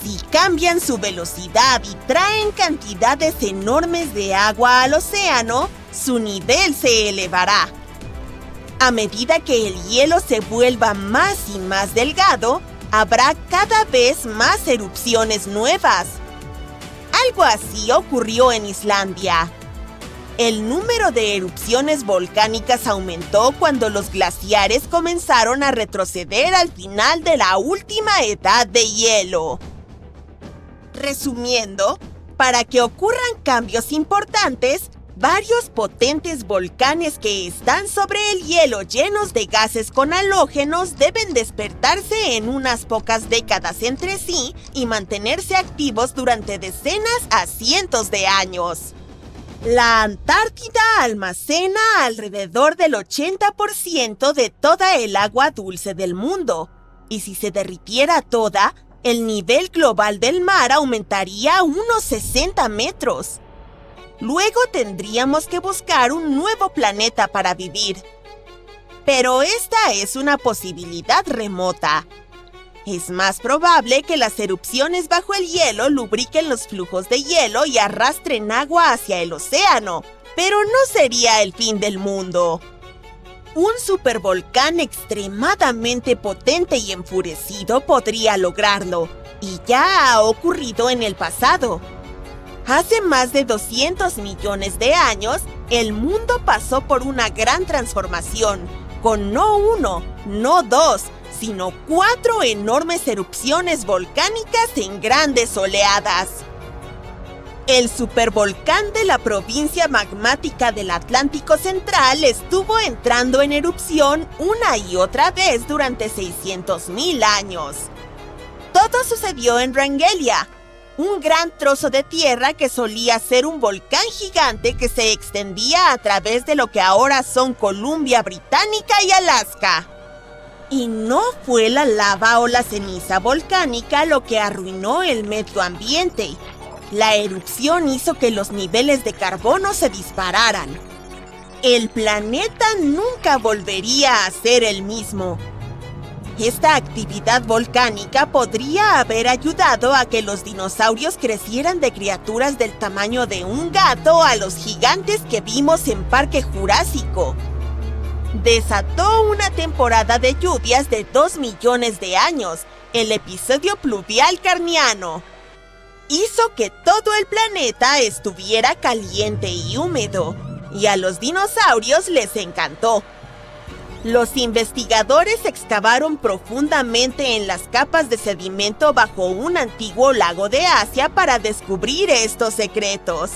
Si cambian su velocidad y traen cantidades enormes de agua al océano, su nivel se elevará. A medida que el hielo se vuelva más y más delgado, habrá cada vez más erupciones nuevas. Algo así ocurrió en Islandia. El número de erupciones volcánicas aumentó cuando los glaciares comenzaron a retroceder al final de la última edad de hielo. Resumiendo, para que ocurran cambios importantes, varios potentes volcanes que están sobre el hielo llenos de gases con halógenos deben despertarse en unas pocas décadas entre sí y mantenerse activos durante decenas a cientos de años. La Antártida almacena alrededor del 80% de toda el agua dulce del mundo, y si se derritiera toda, el nivel global del mar aumentaría unos 60 metros. Luego tendríamos que buscar un nuevo planeta para vivir. Pero esta es una posibilidad remota. Es más probable que las erupciones bajo el hielo lubriquen los flujos de hielo y arrastren agua hacia el océano, pero no sería el fin del mundo. Un supervolcán extremadamente potente y enfurecido podría lograrlo, y ya ha ocurrido en el pasado. Hace más de 200 millones de años, el mundo pasó por una gran transformación, con no uno, no dos, sino 4 enormes erupciones volcánicas en grandes oleadas. El supervolcán de la provincia magmática del Atlántico Central estuvo entrando en erupción una y otra vez durante 600.000 años. Todo sucedió en Wrangella, un gran trozo de tierra que solía ser un volcán gigante que se extendía a través de lo que ahora son Columbia Británica y Alaska. Y no fue la lava o la ceniza volcánica lo que arruinó el medio ambiente. La erupción hizo que los niveles de carbono se dispararan. El planeta nunca volvería a ser el mismo. Esta actividad volcánica podría haber ayudado a que los dinosaurios crecieran de criaturas del tamaño de un gato a los gigantes que vimos en Parque Jurásico. Desató una temporada de lluvias de 2 millones de años, el episodio pluvial carniano. Hizo que todo el planeta estuviera caliente y húmedo, y a los dinosaurios les encantó. Los investigadores excavaron profundamente en las capas de sedimento bajo un antiguo lago de Asia para descubrir estos secretos.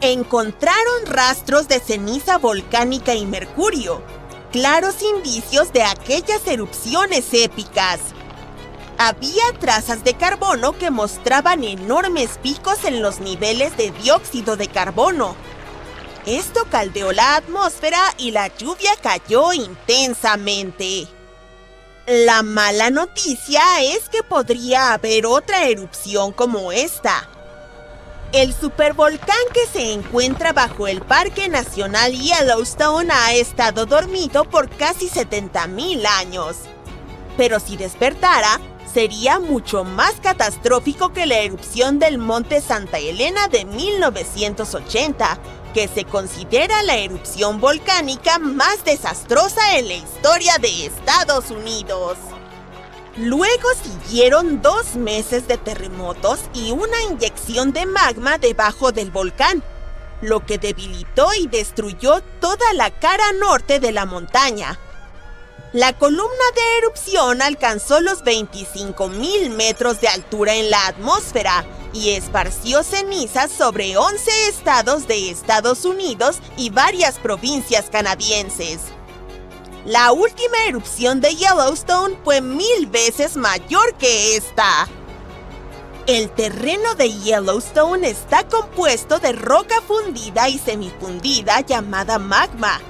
Encontraron rastros de ceniza volcánica y mercurio, claros indicios de aquellas erupciones épicas. Había trazas de carbono que mostraban enormes picos en los niveles de dióxido de carbono. Esto caldeó la atmósfera y la lluvia cayó intensamente. La mala noticia es que podría haber otra erupción como esta. El supervolcán que se encuentra bajo el Parque Nacional Yellowstone ha estado dormido por casi 70,000 años. Pero si despertara, sería mucho más catastrófico que la erupción del Monte Santa Elena de 1980, que se considera la erupción volcánica más desastrosa en la historia de Estados Unidos. Luego siguieron 2 meses de terremotos y una inyección de magma debajo del volcán, lo que debilitó y destruyó toda la cara norte de la montaña. La columna de erupción alcanzó los 25,000 metros de altura en la atmósfera y esparció cenizas sobre 11 estados de Estados Unidos y varias provincias canadienses. La última erupción de Yellowstone fue 1000 veces mayor que esta. El terreno de Yellowstone está compuesto de roca fundida y semifundida llamada magma.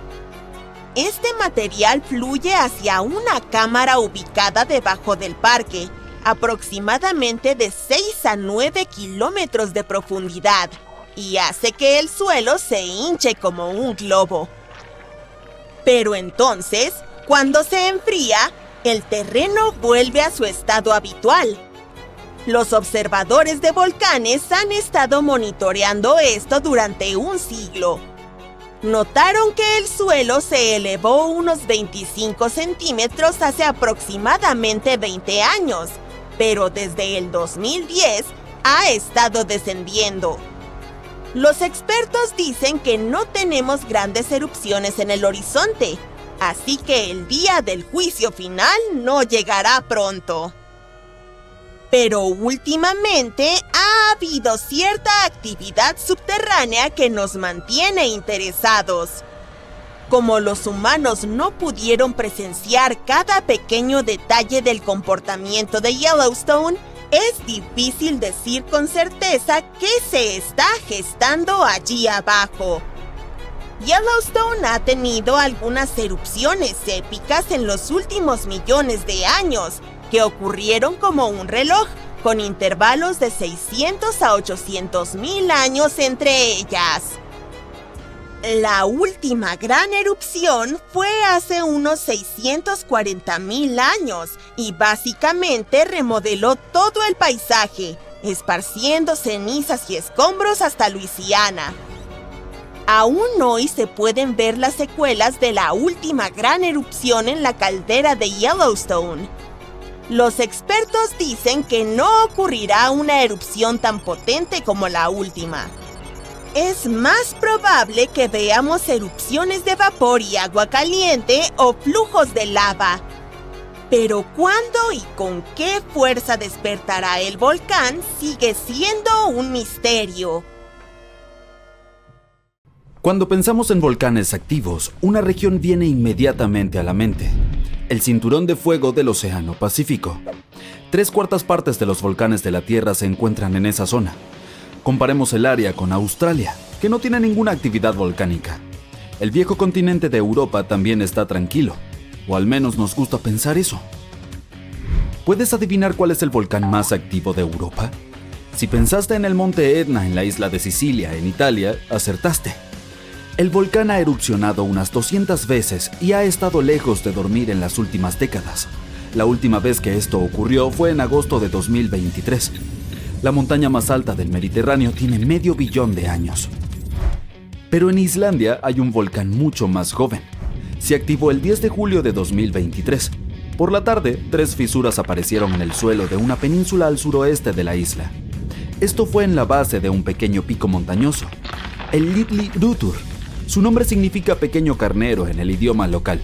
Este material fluye hacia una cámara ubicada debajo del parque, aproximadamente de 6 a 9 kilómetros de profundidad, y hace que el suelo se hinche como un globo. Pero entonces, cuando se enfría, el terreno vuelve a su estado habitual. Los observadores de volcanes han estado monitoreando esto durante un siglo. Notaron que el suelo se elevó unos 25 centímetros hace aproximadamente 20 años, pero desde el 2010 ha estado descendiendo. Los expertos dicen que no tenemos grandes erupciones en el horizonte, así que el día del juicio final no llegará pronto. Pero últimamente ha habido cierta actividad subterránea que nos mantiene interesados. Como los humanos no pudieron presenciar cada pequeño detalle del comportamiento de Yellowstone, es difícil decir con certeza qué se está gestando allí abajo. Yellowstone ha tenido algunas erupciones épicas en los últimos millones de años, que ocurrieron como un reloj, con intervalos de 600 a 800,000 años entre ellas. La última gran erupción fue hace unos 640,000 años y básicamente remodeló todo el paisaje, esparciendo cenizas y escombros hasta Luisiana. Aún hoy se pueden ver las secuelas de la última gran erupción en la caldera de Yellowstone. Los expertos dicen que no ocurrirá una erupción tan potente como la última. Es más probable que veamos erupciones de vapor y agua caliente o flujos de lava. Pero ¿cuándo y con qué fuerza despertará el volcán sigue siendo un misterio? Cuando pensamos en volcanes activos, una región viene inmediatamente a la mente: el cinturón de fuego del Océano Pacífico. 3/4 partes de los volcanes de la Tierra se encuentran en esa zona. Comparemos el área con Australia, que no tiene ninguna actividad volcánica. El viejo continente de Europa también está tranquilo, o al menos nos gusta pensar eso. ¿Puedes adivinar cuál es el volcán más activo de Europa? Si pensaste en el monte Etna en la isla de Sicilia, en Italia, acertaste. El volcán ha erupcionado unas 200 veces y ha estado lejos de dormir en las últimas décadas. La última vez que esto ocurrió fue en agosto de 2023. La montaña más alta del Mediterráneo tiene medio billón de años. Pero en Islandia hay un volcán mucho más joven. Se activó el 10 de julio de 2023. Por la tarde, 3 fisuras aparecieron en el suelo de una península al suroeste de la isla. Esto fue en la base de un pequeño pico montañoso, el Litli Rutur. Su nombre significa pequeño carnero en el idioma local.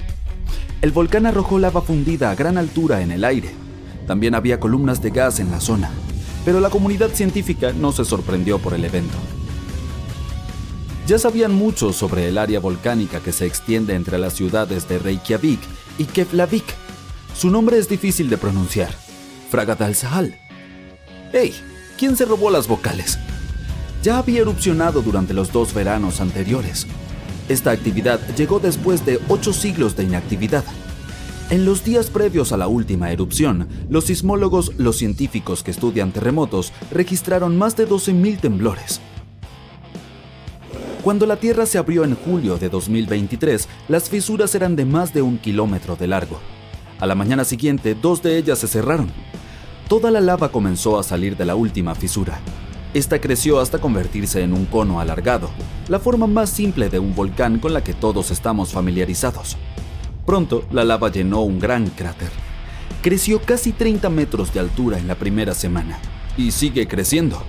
El volcán arrojó lava fundida a gran altura en el aire. También había columnas de gas en la zona, pero la comunidad científica no se sorprendió por el evento. Ya sabían mucho sobre el área volcánica que se extiende entre las ciudades de Reykjavik y Keflavik. Su nombre es difícil de pronunciar, Fagradalsfjall. ¡Hey! ¿Quién se robó las vocales? Ya había erupcionado durante los 2 veranos anteriores. Esta actividad llegó después de 8 siglos de inactividad. En los días previos a la última erupción, los sismólogos, los científicos que estudian terremotos, registraron más de 12.000 temblores. Cuando la Tierra se abrió en julio de 2023, las fisuras eran de más de 1 kilómetro de largo. A la mañana siguiente, 2 de ellas se cerraron. Toda la lava comenzó a salir de la última fisura. Esta creció hasta convertirse en un cono alargado, la forma más simple de un volcán con la que todos estamos familiarizados. Pronto, la lava llenó un gran cráter. Creció casi 30 metros de altura en la primera semana, y sigue creciendo.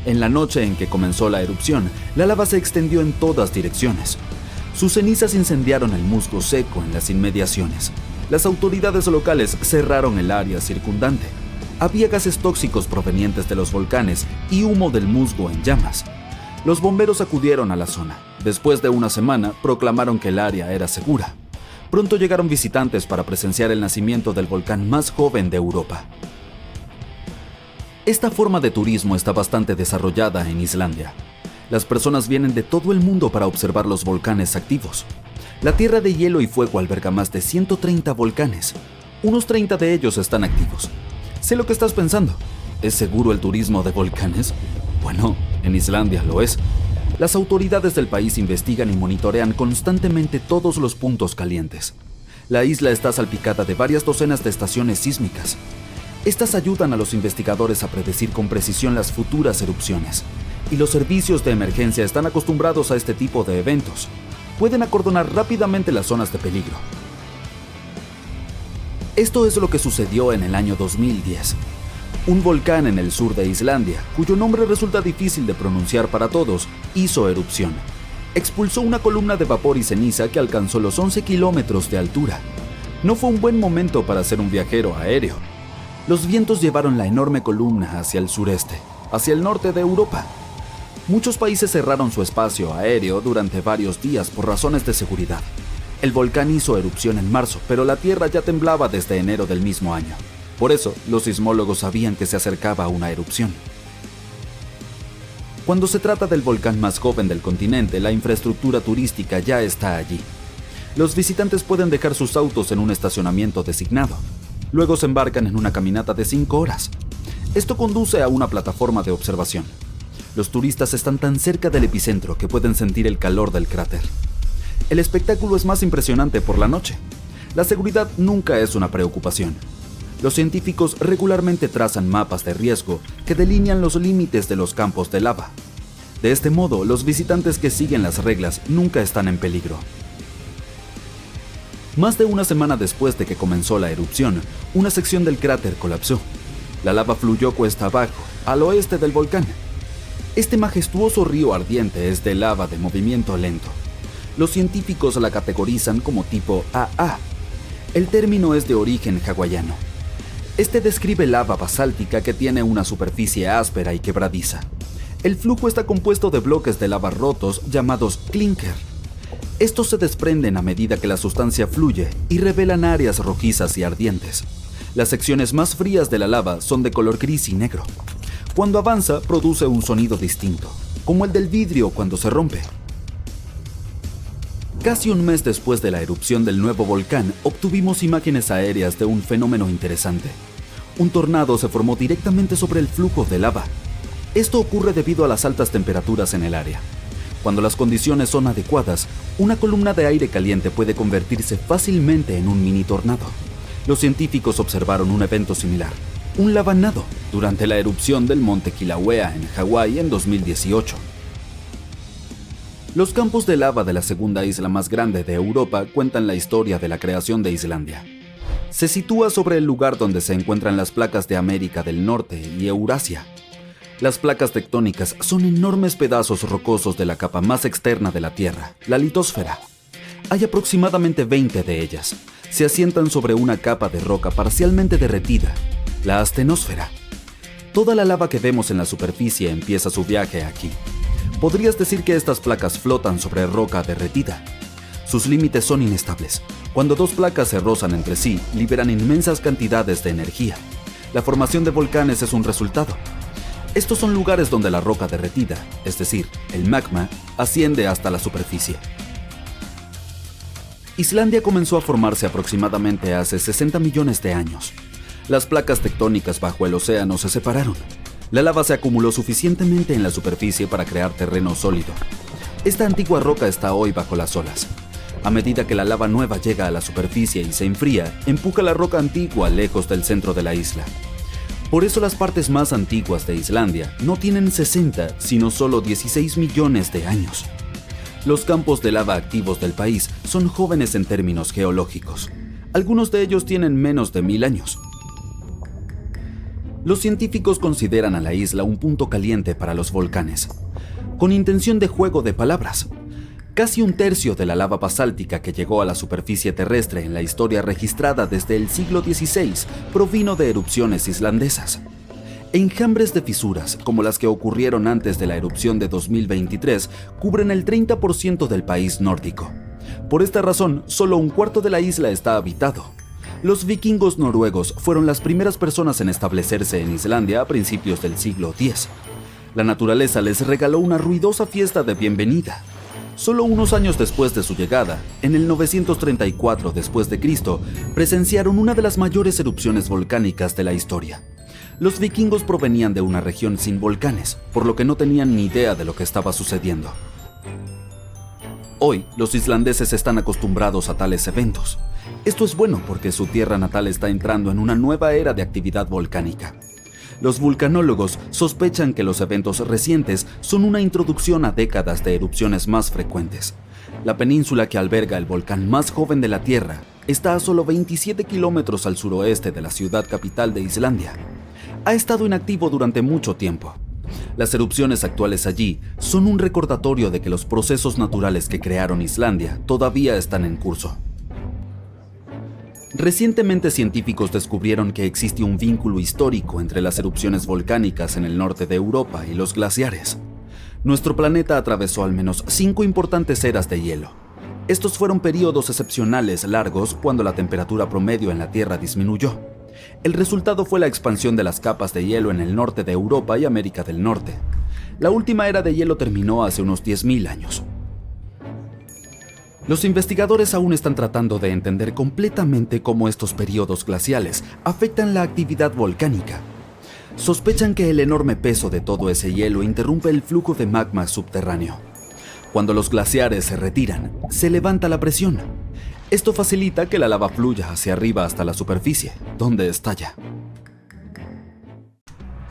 En la noche en que comenzó la erupción, la lava se extendió en todas direcciones. Sus cenizas incendiaron el musgo seco en las inmediaciones. Las autoridades locales cerraron el área circundante. Había gases tóxicos provenientes de los volcanes y humo del musgo en llamas. Los bomberos acudieron a la zona. Después de una semana, proclamaron que el área era segura. Pronto llegaron visitantes para presenciar el nacimiento del volcán más joven de Europa. Esta forma de turismo está bastante desarrollada en Islandia. Las personas vienen de todo el mundo para observar los volcanes activos. La Tierra de Hielo y Fuego alberga más de 130 volcanes. Unos 30 de ellos están activos. Sé lo que estás pensando. ¿Es seguro el turismo de volcanes? Bueno, en Islandia lo es. Las autoridades del país investigan y monitorean constantemente todos los puntos calientes. La isla está salpicada de varias docenas de estaciones sísmicas. Estas ayudan a los investigadores a predecir con precisión las futuras erupciones. Y los servicios de emergencia están acostumbrados a este tipo de eventos. Pueden acordonar rápidamente las zonas de peligro. Esto es lo que sucedió en el año 2010. Un volcán en el sur de Islandia, cuyo nombre resulta difícil de pronunciar para todos, hizo erupción. Expulsó una columna de vapor y ceniza que alcanzó los 11 kilómetros de altura. No fue un buen momento para ser un viajero aéreo. Los vientos llevaron la enorme columna hacia el sureste, hacia el norte de Europa. Muchos países cerraron su espacio aéreo durante varios días por razones de seguridad. El volcán hizo erupción en marzo, pero la Tierra ya temblaba desde enero del mismo año. Por eso, los sismólogos sabían que se acercaba una erupción. Cuando se trata del volcán más joven del continente, la infraestructura turística ya está allí. Los visitantes pueden dejar sus autos en un estacionamiento designado. Luego se embarcan en una caminata de 5 horas. Esto conduce a una plataforma de observación. Los turistas están tan cerca del epicentro que pueden sentir el calor del cráter. El espectáculo es más impresionante por la noche. La seguridad nunca es una preocupación. Los científicos regularmente trazan mapas de riesgo que delinean los límites de los campos de lava. De este modo, los visitantes que siguen las reglas nunca están en peligro. Más de una semana después de que comenzó la erupción, una sección del cráter colapsó. La lava fluyó cuesta abajo, al oeste del volcán. Este majestuoso río ardiente es de lava de movimiento lento. Los científicos la categorizan como tipo AA. El término es de origen hawaiano. Este describe lava basáltica que tiene una superficie áspera y quebradiza. El flujo está compuesto de bloques de lava rotos llamados clinker. Estos se desprenden a medida que la sustancia fluye y revelan áreas rojizas y ardientes. Las secciones más frías de la lava son de color gris y negro. Cuando avanza, produce un sonido distinto, como el del vidrio cuando se rompe. Casi un mes después de la erupción del nuevo volcán, obtuvimos imágenes aéreas de un fenómeno interesante. Un tornado se formó directamente sobre el flujo de lava. Esto ocurre debido a las altas temperaturas en el área. Cuando las condiciones son adecuadas, una columna de aire caliente puede convertirse fácilmente en un mini tornado. Los científicos observaron un evento similar, un lavanado, durante la erupción del monte Kilauea en Hawái en 2018. Los campos de lava de la segunda isla más grande de Europa cuentan la historia de la creación de Islandia. Se sitúa sobre el lugar donde se encuentran las placas de América del Norte y Eurasia. Las placas tectónicas son enormes pedazos rocosos de la capa más externa de la Tierra, la litosfera. Hay aproximadamente 20 de ellas. Se asientan sobre una capa de roca parcialmente derretida, la astenosfera. Toda la lava que vemos en la superficie empieza su viaje aquí. Podrías decir que estas placas flotan sobre roca derretida. Sus límites son inestables. Cuando dos placas se rozan entre sí, liberan inmensas cantidades de energía. La formación de volcanes es un resultado. Estos son lugares donde la roca derretida, es decir, el magma, asciende hasta la superficie. Islandia comenzó a formarse aproximadamente hace 60 millones de años. Las placas tectónicas bajo el océano se separaron. La lava se acumuló suficientemente en la superficie para crear terreno sólido. Esta antigua roca está hoy bajo las olas. A medida que la lava nueva llega a la superficie y se enfría, empuja la roca antigua lejos del centro de la isla. Por eso las partes más antiguas de Islandia no tienen 60, sino solo 16 millones de años. Los campos de lava activos del país son jóvenes en términos geológicos. Algunos de ellos tienen menos de 1000 años. Los científicos consideran a la isla un punto caliente para los volcanes, con intención de juego de palabras. Casi un tercio de la lava basáltica que llegó a la superficie terrestre en la historia registrada desde el siglo XVI provino de erupciones islandesas. Enjambres de fisuras, como las que ocurrieron antes de la erupción de 2023, cubren el 30% del país nórdico. Por esta razón, solo un cuarto de la isla está habitado. Los vikingos noruegos fueron las primeras personas en establecerse en Islandia a principios del siglo X. La naturaleza les regaló una ruidosa fiesta de bienvenida. Solo unos años después de su llegada, en el 934 d.C., presenciaron una de las mayores erupciones volcánicas de la historia. Los vikingos provenían de una región sin volcanes, por lo que no tenían ni idea de lo que estaba sucediendo. Hoy, los islandeses están acostumbrados a tales eventos. Esto es bueno porque su tierra natal está entrando en una nueva era de actividad volcánica. Los vulcanólogos sospechan que los eventos recientes son una introducción a décadas de erupciones más frecuentes. La península que alberga el volcán más joven de la Tierra está a solo 27 kilómetros al suroeste de la ciudad capital de Islandia. Ha estado inactivo durante mucho tiempo. Las erupciones actuales allí son un recordatorio de que los procesos naturales que crearon Islandia todavía están en curso. Recientemente científicos descubrieron que existe un vínculo histórico entre las erupciones volcánicas en el norte de Europa y los glaciares. Nuestro planeta atravesó al menos 5 importantes eras de hielo. Estos fueron periodos excepcionales largos cuando la temperatura promedio en la Tierra disminuyó. El resultado fue la expansión de las capas de hielo en el norte de Europa y América del Norte. La última era de hielo terminó hace unos 10.000 años. Los investigadores aún están tratando de entender completamente cómo estos periodos glaciales afectan la actividad volcánica. Sospechan que el enorme peso de todo ese hielo interrumpe el flujo de magma subterráneo. Cuando los glaciares se retiran, se levanta la presión. Esto facilita que la lava fluya hacia arriba hasta la superficie, donde estalla.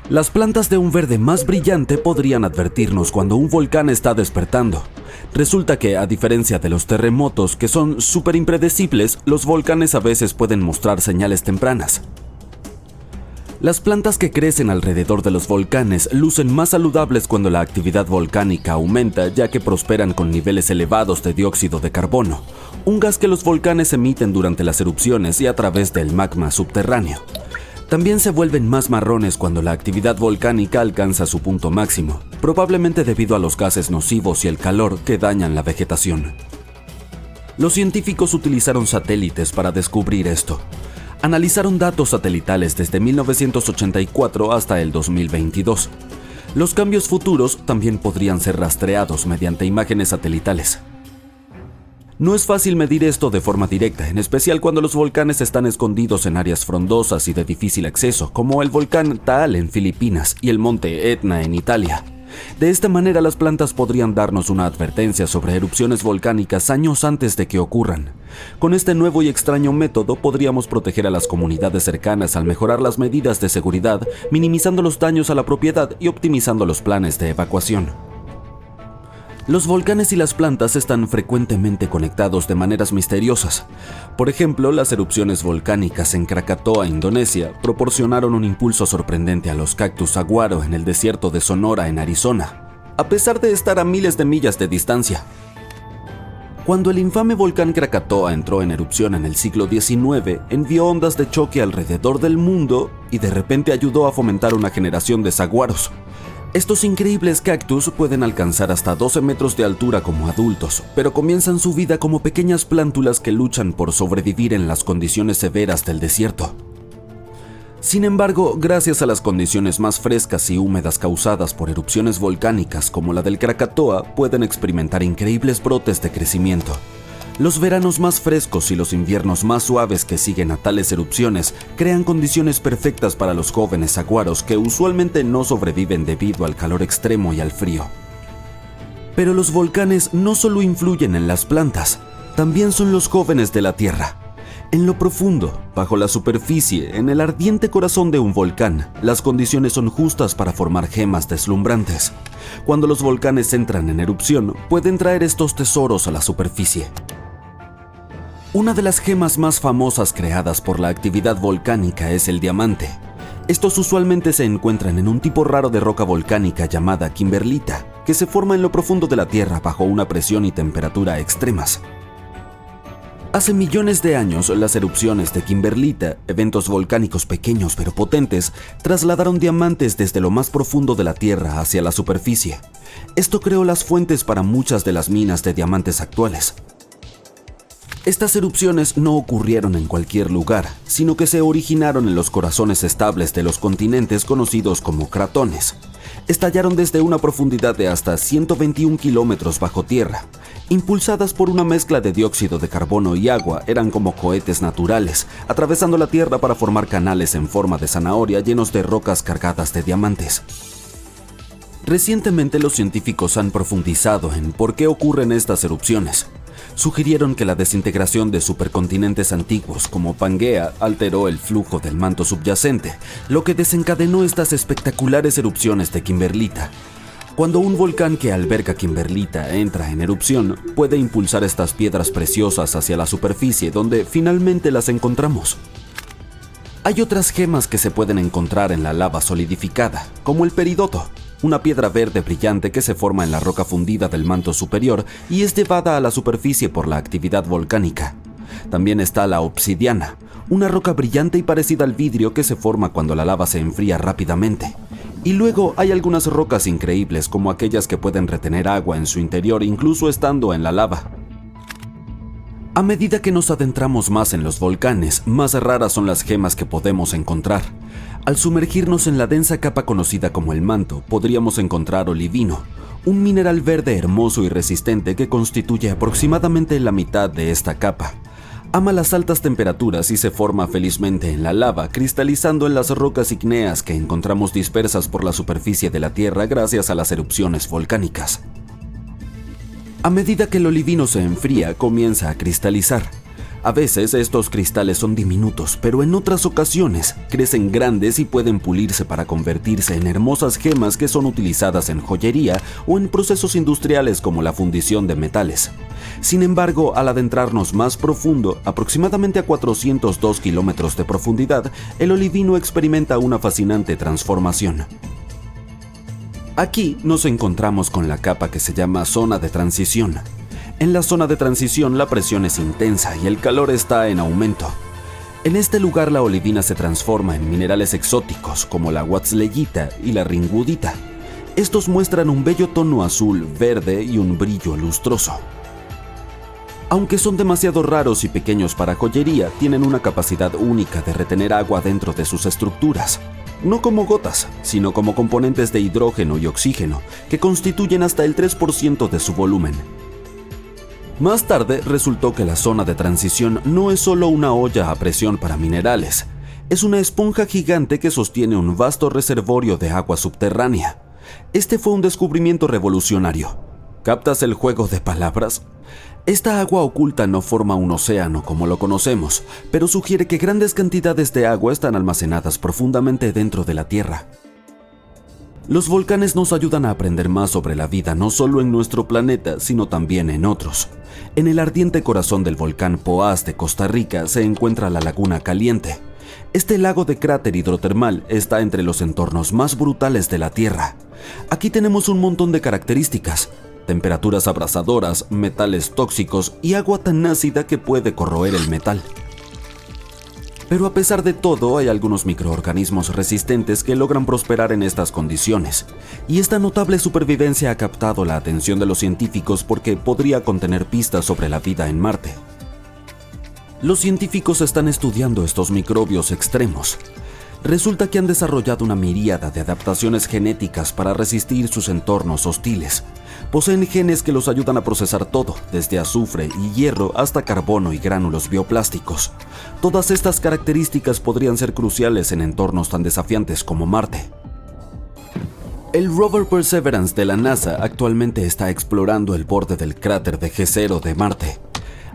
Las plantas de un verde más brillante podrían advertirnos cuando un volcán está despertando. Resulta que, a diferencia de los terremotos, que son súper impredecibles, los volcanes a veces pueden mostrar señales tempranas. Las plantas que crecen alrededor de los volcanes lucen más saludables cuando la actividad volcánica aumenta, ya que prosperan con niveles elevados de dióxido de carbono, un gas que los volcanes emiten durante las erupciones y a través del magma subterráneo. También se vuelven más marrones cuando la actividad volcánica alcanza su punto máximo, probablemente debido a los gases nocivos y el calor que dañan la vegetación. Los científicos utilizaron satélites para descubrir esto. Analizaron datos satelitales desde 1984 hasta el 2022. Los cambios futuros también podrían ser rastreados mediante imágenes satelitales. No es fácil medir esto de forma directa, en especial cuando los volcanes están escondidos en áreas frondosas y de difícil acceso, como el volcán Taal en Filipinas y el monte Etna en Italia. De esta manera, las plantas podrían darnos una advertencia sobre erupciones volcánicas años antes de que ocurran. Con este nuevo y extraño método, podríamos proteger a las comunidades cercanas al mejorar las medidas de seguridad, minimizando los daños a la propiedad y optimizando los planes de evacuación. Los volcanes y las plantas están frecuentemente conectados de maneras misteriosas. Por ejemplo, las erupciones volcánicas en Krakatoa, Indonesia, proporcionaron un impulso sorprendente a los cactus saguaro en el desierto de Sonora, en Arizona, a pesar de estar a miles de millas de distancia. Cuando el infame volcán Krakatoa entró en erupción en el siglo XIX, envió ondas de choque alrededor del mundo y de repente ayudó a fomentar una generación de saguaros. Estos increíbles cactus pueden alcanzar hasta 12 metros de altura como adultos, pero comienzan su vida como pequeñas plántulas que luchan por sobrevivir en las condiciones severas del desierto. Sin embargo, gracias a las condiciones más frescas y húmedas causadas por erupciones volcánicas como la del Krakatoa, pueden experimentar increíbles brotes de crecimiento. Los veranos más frescos y los inviernos más suaves que siguen a tales erupciones crean condiciones perfectas para los jóvenes saguaros que usualmente no sobreviven debido al calor extremo y al frío. Pero los volcanes no solo influyen en las plantas, también son los jóvenes de la Tierra. En lo profundo, bajo la superficie, en el ardiente corazón de un volcán, las condiciones son justas para formar gemas deslumbrantes. Cuando los volcanes entran en erupción, pueden traer estos tesoros a la superficie. Una de las gemas más famosas creadas por la actividad volcánica es el diamante. Estos usualmente se encuentran en un tipo raro de roca volcánica llamada kimberlita, que se forma en lo profundo de la Tierra bajo una presión y temperatura extremas. Hace millones de años, las erupciones de kimberlita, eventos volcánicos pequeños pero potentes, trasladaron diamantes desde lo más profundo de la Tierra hacia la superficie. Esto creó las fuentes para muchas de las minas de diamantes actuales. Estas erupciones no ocurrieron en cualquier lugar, sino que se originaron en los corazones estables de los continentes conocidos como cratones. Estallaron desde una profundidad de hasta 121 kilómetros bajo tierra. Impulsadas por una mezcla de dióxido de carbono y agua, eran como cohetes naturales, atravesando la tierra para formar canales en forma de zanahoria llenos de rocas cargadas de diamantes. Recientemente, los científicos han profundizado en por qué ocurren estas erupciones. Sugirieron que la desintegración de supercontinentes antiguos como Pangea alteró el flujo del manto subyacente, lo que desencadenó estas espectaculares erupciones de kimberlita. Cuando un volcán que alberga kimberlita entra en erupción, puede impulsar estas piedras preciosas hacia la superficie, donde finalmente las encontramos. Hay otras gemas que se pueden encontrar en la lava solidificada, como el peridoto, una piedra verde brillante que se forma en la roca fundida del manto superior y es llevada a la superficie por la actividad volcánica. También está la obsidiana, una roca brillante y parecida al vidrio que se forma cuando la lava se enfría rápidamente. Y luego hay algunas rocas increíbles como aquellas que pueden retener agua en su interior incluso estando en la lava. A medida que nos adentramos más en los volcanes, más raras son las gemas que podemos encontrar. Al sumergirnos en la densa capa conocida como el manto, podríamos encontrar olivino, un mineral verde hermoso y resistente que constituye aproximadamente la mitad de esta capa. Ama las altas temperaturas y se forma felizmente en la lava, cristalizando en las rocas ígneas que encontramos dispersas por la superficie de la Tierra gracias a las erupciones volcánicas. A medida que el olivino se enfría, comienza a cristalizar. A veces estos cristales son diminutos, pero en otras ocasiones crecen grandes y pueden pulirse para convertirse en hermosas gemas que son utilizadas en joyería o en procesos industriales como la fundición de metales. Sin embargo, al adentrarnos más profundo, aproximadamente a 402 kilómetros de profundidad, el olivino experimenta una fascinante transformación. Aquí nos encontramos con la capa que se llama zona de transición. En la zona de transición la presión es intensa y el calor está en aumento. En este lugar la olivina se transforma en minerales exóticos como la huatzleyita y la ringwoodita. Estos muestran un bello tono azul, verde y un brillo lustroso. Aunque son demasiado raros y pequeños para joyería, tienen una capacidad única de retener agua dentro de sus estructuras. No como gotas, sino como componentes de hidrógeno y oxígeno, que constituyen hasta el 3% de su volumen. Más tarde resultó que la zona de transición no es solo una olla a presión para minerales, es una esponja gigante que sostiene un vasto reservorio de agua subterránea. Este fue un descubrimiento revolucionario. ¿Captas el juego de palabras? Esta agua oculta no forma un océano como lo conocemos, pero sugiere que grandes cantidades de agua están almacenadas profundamente dentro de la Tierra. Los volcanes nos ayudan a aprender más sobre la vida no solo en nuestro planeta, sino también en otros. En el ardiente corazón del volcán Poás de Costa Rica se encuentra la Laguna Caliente. Este lago de cráter hidrotermal está entre los entornos más brutales de la Tierra. Aquí tenemos un montón de características: temperaturas abrasadoras, metales tóxicos y agua tan ácida que puede corroer el metal. Pero a pesar de todo, hay algunos microorganismos resistentes que logran prosperar en estas condiciones, y esta notable supervivencia ha captado la atención de los científicos porque podría contener pistas sobre la vida en Marte. Los científicos están estudiando estos microbios extremos. Resulta que han desarrollado una miríada de adaptaciones genéticas para resistir sus entornos hostiles. Poseen genes que los ayudan a procesar todo, desde azufre y hierro hasta carbono y gránulos bioplásticos. Todas estas características podrían ser cruciales en entornos tan desafiantes como Marte. El rover Perseverance de la NASA actualmente está explorando el borde del cráter de G0 de Marte.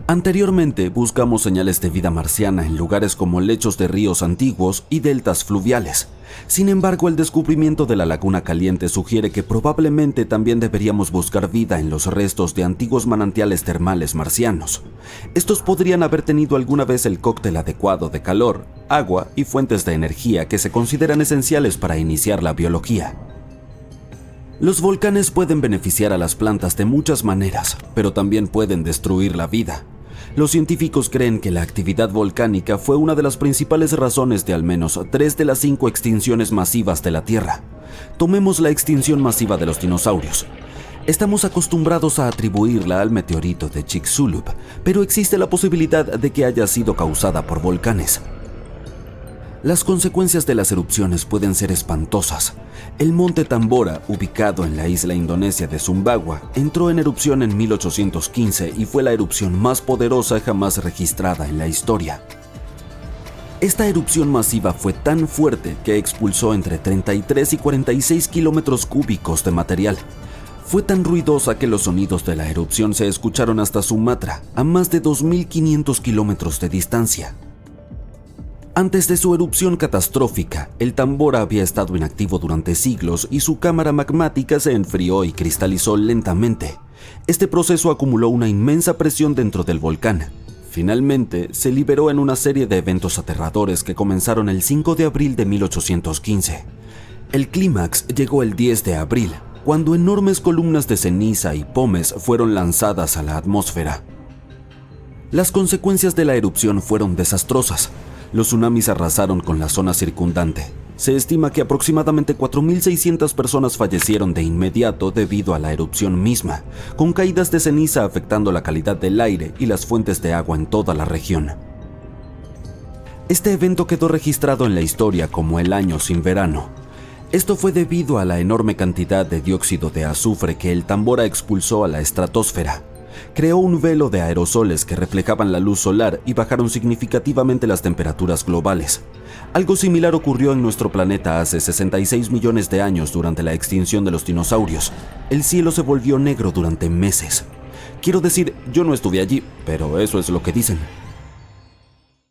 Anteriormente buscamos señales de vida marciana en lugares como lechos de ríos antiguos y deltas fluviales. Sin embargo, el descubrimiento de la Laguna Caliente sugiere que probablemente también deberíamos buscar vida en los restos de antiguos manantiales termales marcianos. Estos podrían haber tenido alguna vez el cóctel adecuado de calor, agua y fuentes de energía que se consideran esenciales para iniciar la biología. Los volcanes pueden beneficiar a las plantas de muchas maneras, pero también pueden destruir la vida. Los científicos creen que la actividad volcánica fue una de las principales razones de al menos 3 de las 5 extinciones masivas de la Tierra. Tomemos la extinción masiva de los dinosaurios. Estamos acostumbrados a atribuirla al meteorito de Chicxulub, pero existe la posibilidad de que haya sido causada por volcanes. Las consecuencias de las erupciones pueden ser espantosas. El monte Tambora, ubicado en la isla indonesia de Sumbawa, entró en erupción en 1815 y fue la erupción más poderosa jamás registrada en la historia. Esta erupción masiva fue tan fuerte que expulsó entre 33 y 46 kilómetros cúbicos de material. Fue tan ruidosa que los sonidos de la erupción se escucharon hasta Sumatra, a más de 2.500 kilómetros de distancia. Antes de su erupción catastrófica, el Tambora había estado inactivo durante siglos y su cámara magmática se enfrió y cristalizó lentamente. Este proceso acumuló una inmensa presión dentro del volcán. Finalmente, se liberó en una serie de eventos aterradores que comenzaron el 5 de abril de 1815. El clímax llegó el 10 de abril, cuando enormes columnas de ceniza y pomes fueron lanzadas a la atmósfera. Las consecuencias de la erupción fueron desastrosas. Los tsunamis arrasaron con la zona circundante. Se estima que aproximadamente 4.600 personas fallecieron de inmediato debido a la erupción misma, con caídas de ceniza afectando la calidad del aire y las fuentes de agua en toda la región. Este evento quedó registrado en la historia como el año sin verano. Esto fue debido a la enorme cantidad de dióxido de azufre que el Tambora expulsó a la estratosfera. Creó un velo de aerosoles que reflejaban la luz solar y bajaron significativamente las temperaturas globales. Algo similar ocurrió en nuestro planeta hace 66 millones de años durante la extinción de los dinosaurios. El cielo se volvió negro durante meses. Quiero decir, yo no estuve allí, pero eso es lo que dicen.